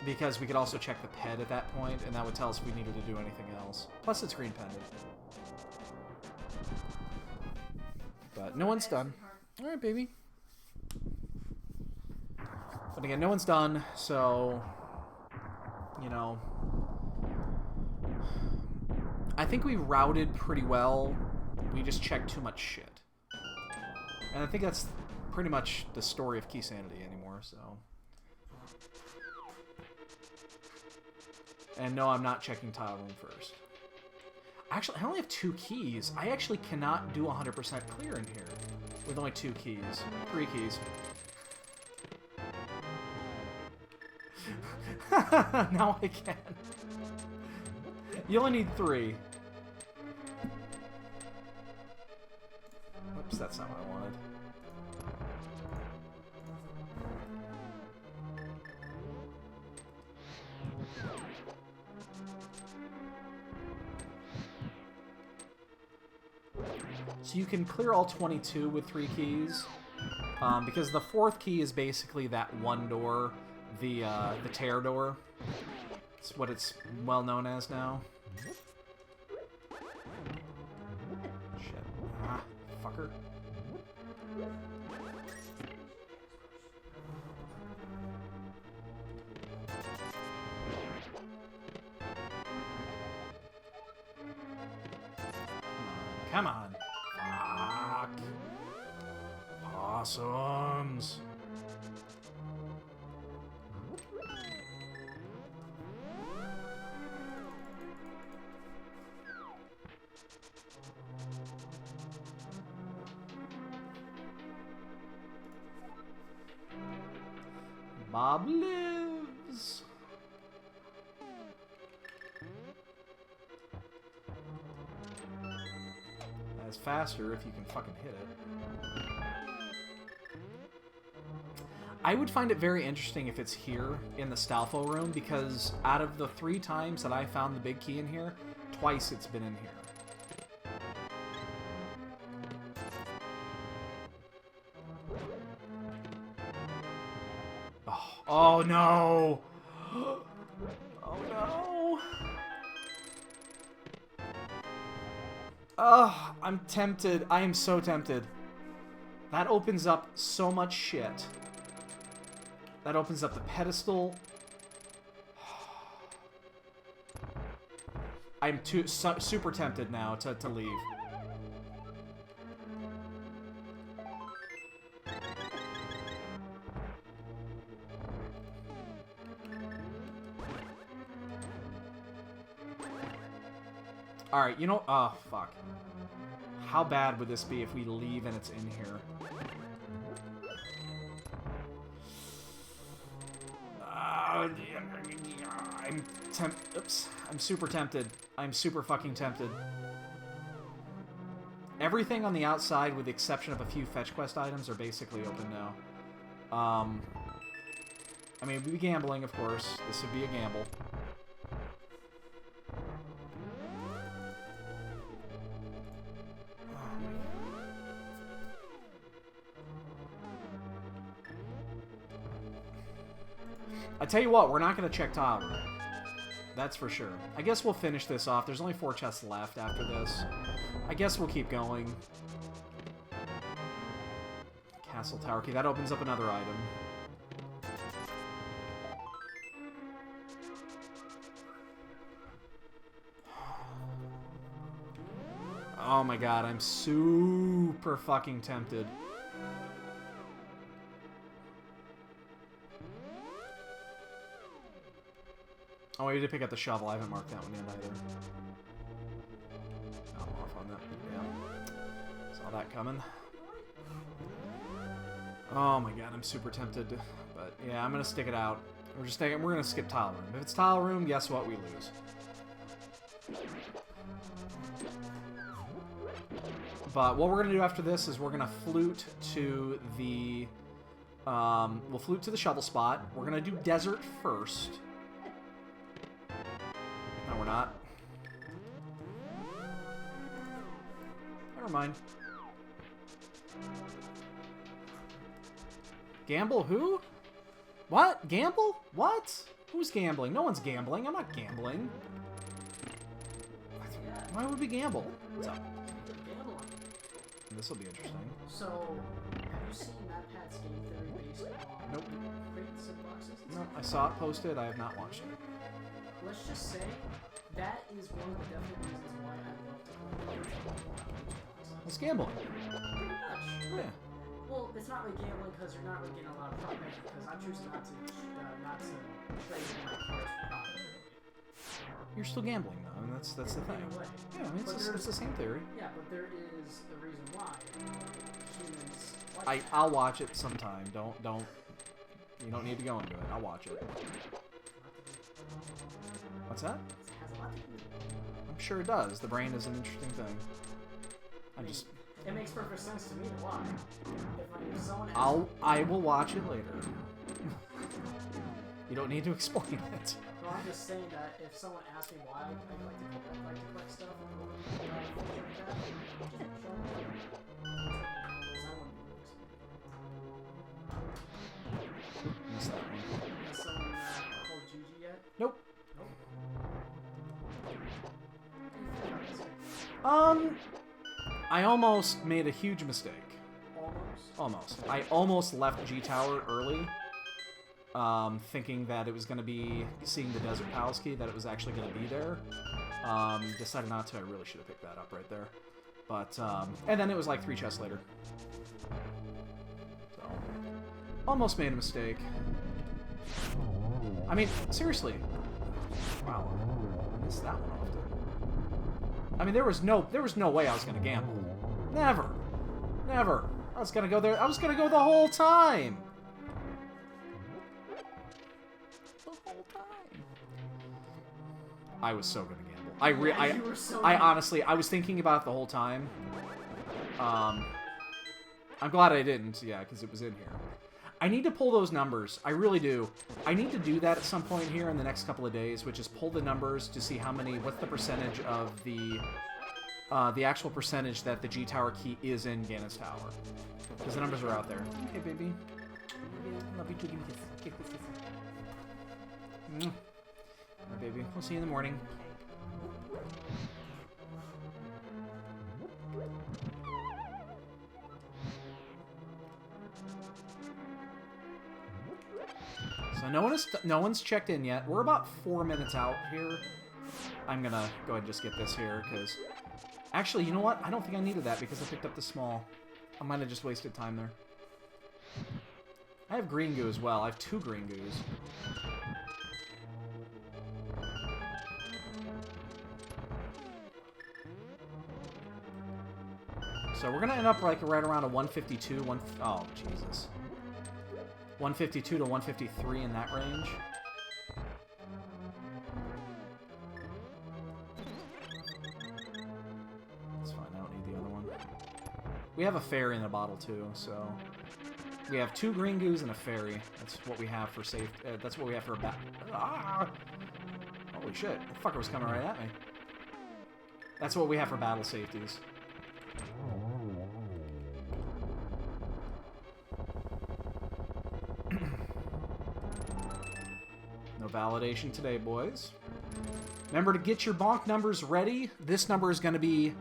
Because we could also check the ped at that point, and that would tell us if we needed to do anything else. Plus, it's green pendant. But no one's done. Alright, baby. But again, no one's done, so... You know... I think we routed pretty well. We just checked too much shit. And I think that's pretty much the story of Keysanity anymore, so... And no, I'm not checking tile room first. Actually, I only have 2 keys. I actually cannot do 100% clear in here with only 2 keys. 3 keys. Now I can. You only need 3. Oops, that's not what I wanted. So you can clear all 22 with 3 keys, because the 4th key is basically that one door, the tear door. It's what it's well known as now. Shit. Ah, fucker. Come on. Fuck. Possums. Bob lives. That's faster if you can fucking hit it. I would find it very interesting if it's here in the Stalfo room, because out of the 3 times that I found the big key in here, twice it's been in here. Oh no! Oh no! Oh, I'm tempted. I am so tempted. That opens up so much shit. That opens up the pedestal. I'm super tempted now to leave. Alright, you know... Oh, fuck. How bad would this be if we leave and it's in here? I'm super tempted. I'm super fucking tempted. Everything on the outside, with the exception of a few fetch quest items, are basically open now. I mean, we'd be gambling, of course. This would be a gamble. I tell you what, we're not going to check tile room. That's for sure. I guess we'll finish this off. There's only 4 chests left after this. I guess we'll keep going. Castle Tower Key. That opens up another item. Oh my god, I'm super fucking tempted. Oh, I need to pick up the shovel. I haven't marked that one yet either. I'm off on that. Yeah. Saw that coming. Oh my god, I'm super tempted. But yeah, I'm gonna stick it out. We're gonna skip tile room. If it's tile room, guess what? We lose. But what we're gonna do after this is we're gonna flute to the we'll flute to the shovel spot. We're gonna do desert first. No, we're not. Never mind. Gamble who? What? Gamble? What? Who's gambling? No one's gambling. I'm not gambling. Why would we gamble? What's up? Gambling. This will be interesting. So, have you seen MatPat's game theory based on Nope. crates and boxes? And No, stuff? I saw it posted. I have not watched it. Let's just say that is one of the definite reasons why I love to play It's gambling. Pretty much. Yeah. Well, it's not really gambling because you're not really getting a lot of profit because I choose not to trade in my cards for profit. You're still gambling though, and that's the thing. In a way. Yeah, I mean it's the same theory. Yeah, but there is a reason why humans like that. I'll watch it sometime. Don't you don't need to go into it. I'll watch it. What's that? It has a lot to do with it. I'm sure it does. The brain is an interesting thing. It makes perfect sense to me why. If someone asks I will watch it later. You don't need to explain it. well, I'm just saying that if someone asks me why I like to collect stuff and things like that, just show them. Because I want to Missed that one. Has someone called Gigi yet? Nope. Nope. I almost made a huge mistake. Almost. Almost. I almost left G Tower early, thinking that it was going to be seeing the Desert Palace key, that it was actually going to be there. Decided not to. I really should have picked that up right there. But, and then it was like 3 chests later. So, almost made a mistake. I mean, seriously. Wow. I missed that one often. I mean, there was no way I was going to gamble. Never. Never. I was going to go there. I was going to go the whole time. The whole time. I was so going to gamble. You were so I honestly, I was thinking about it the whole time. I'm glad I didn't, yeah, because it was in here. I need to pull those numbers. I really do. I need to do that at some point here in the next couple of days, which is pull the numbers to see how many, what's the percentage of the actual percentage that the G Tower key is in Ganon's Tower. Because the numbers are out there. Okay, baby. Love you too. Give me a kiss. Kiss, kiss, kiss. All right, baby. We'll see you in the morning. So no one's checked in yet. We're about 4 minutes out here. I'm gonna go ahead and just get this here because actually, you know what? I don't think I needed that because I picked up the small. I might have just wasted time there. I have green goo as well. I have 2 green goos. So we're gonna end up like right around a 152. Oh Jesus. 152 to 153 in that range. That's fine, I don't need the other one. We have a fairy in a bottle too, so... We have 2 green goos and a fairy. That's what we have for safe... that's what we have for a bat... Ah! Holy shit, that fucker was coming right at me. That's what we have for battle safeties. No validation today, boys. Remember to get your bonk numbers ready. This number is going to be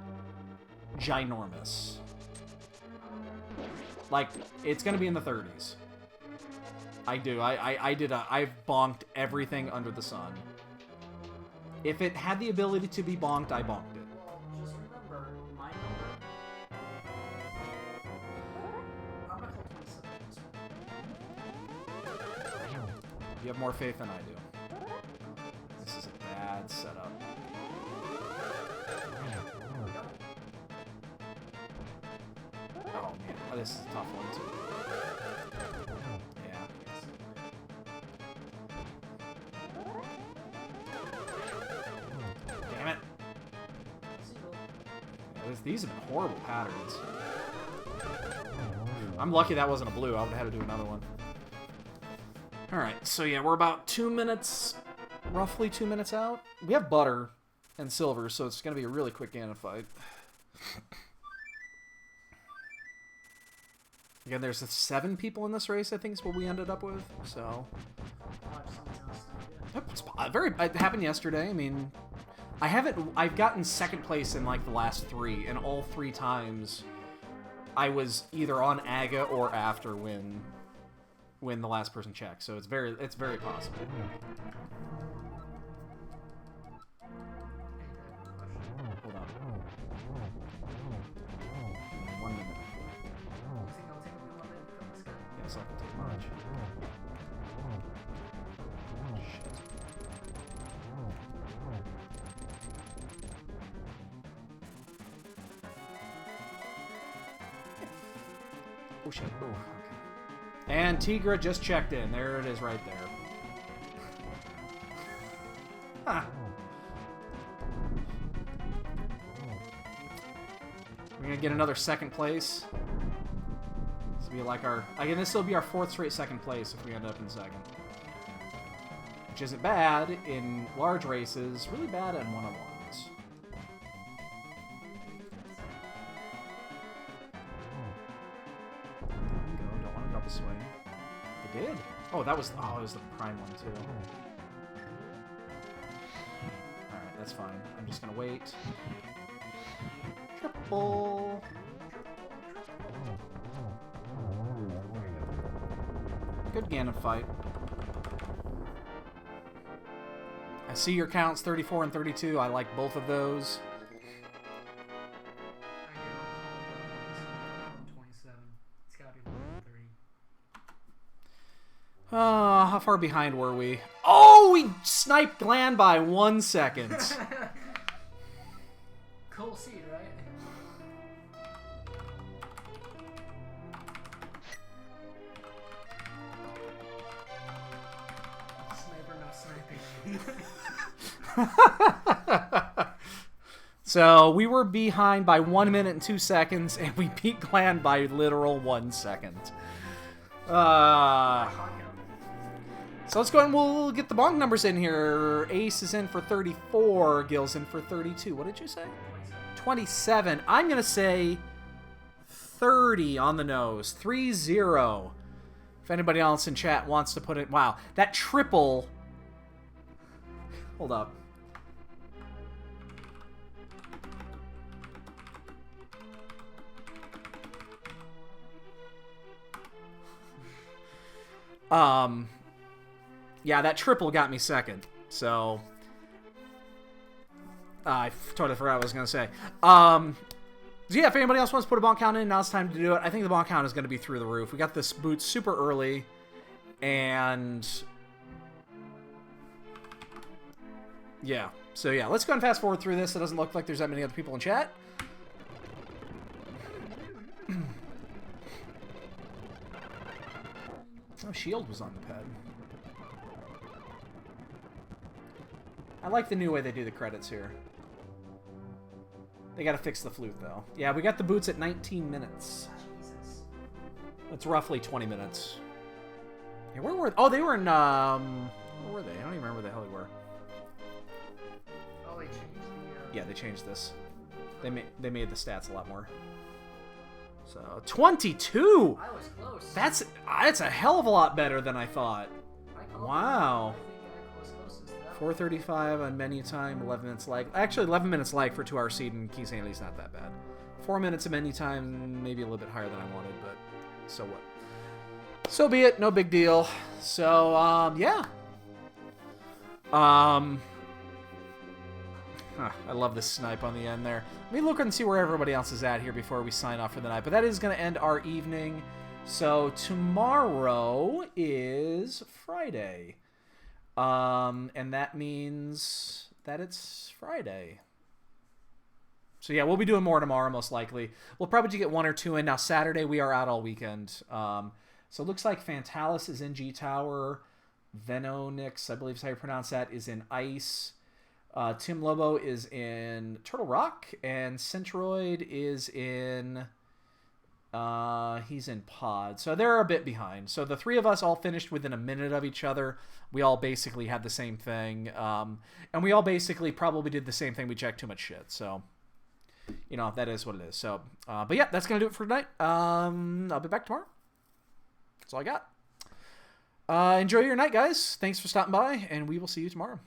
ginormous. Like, it's going to be in the 30s. I've bonked everything under the sun. If it had the ability to be bonked, I bonked it. Well, just remember, my number... I'm gonna call 27. You have more faith than I do. This is a bad setup. Oh man, oh, this is a tough one too. These have been horrible patterns. I'm lucky that wasn't a blue. I would have had to do another one. Alright, so yeah, we're about 2 minutes, roughly 2 minutes out. We have butter and silver, so it's going to be a really quick Ganon fight. Again, there's 7 people in this race, I think is what we ended up with, so... It happened yesterday. I mean, I've gotten second place in like the last 3, and all 3 times I was either on Aga or after when the last person checked. So it's very possible. Hold on. 1 minute. Yes, I can take much. Oh shit. Oh, okay. And Tigra just checked in. There it is right there. Huh. We're gonna get another second place. This will be like our... Again, this will be our 4th straight second place if we end up in second. Which isn't bad in large races, really bad in one-on-ones. Swing. It did. Oh, that was. Oh, it was the prime one too. All right, that's fine. I'm just gonna wait. Triple. Good Ganon fight. I see your counts 34 and 32. I like both of those. How far behind were we? Oh, we sniped Glan by 1 second. Cool seed, right? Sniper, no sniping. So we were behind by 1 minute and 2 seconds, and we beat Glan by literal 1 second. So let's go and we'll get the bonk numbers in here. Ace is in for 34. Gil's in for 32. What did you say? 27. I'm going to say 30 on the nose. 3-0. If anybody else in chat wants to put it... Wow. That triple... Hold up. Yeah, that triple got me second, so I totally forgot what I was going to say. So yeah, if anybody else wants to put a bonk count in, now it's time to do it. I think the bonk count is going to be through the roof. We got this boot super early, and yeah. So yeah, let's go and fast forward through this. It doesn't look like there's that many other people in chat. Oh, Shield was on the pad. I like the new way they do the credits here. They gotta fix the flute, though. Yeah, we got the boots at 19 minutes. Jesus. That's roughly 20 minutes. Yeah, where were... Oh, they were in, where were they? I don't even remember where the hell they were. Oh, they changed the... Yeah, they changed this. They made the stats a lot more. So, 22! I was close. That's a hell of a lot better than I thought. Wow. 4:35 on menu time, 11 minutes lag. Actually, 11 minutes lag for 2-hour seed in Keysanity is not that bad. 4 minutes of menu time, maybe a little bit higher than I wanted, but so what? So be it, no big deal. So, yeah. I love this snipe on the end there. Let me look and see where everybody else is at here before we sign off for the night. But that is going to end our evening. So tomorrow is Friday. And that means that it's Friday. So yeah, we'll be doing more tomorrow, most likely. We'll probably get 1 or 2 in. Now, Saturday, we are out all weekend. So it looks like Fantalis is in G Tower. Venonix, I believe is how you pronounce that, is in Ice. Tim Lobo is in Turtle Rock, and Centroid is in... he's in Pod. So they're a bit behind. So the three of us all finished within a minute of each other. We all basically had the same thing. And we all basically probably did the same thing. We checked too much shit. So, you know, that is what it is. So, but yeah, that's going to do it for tonight. I'll be back tomorrow. That's all I got. Enjoy your night, guys. Thanks for stopping by, and we will see you tomorrow.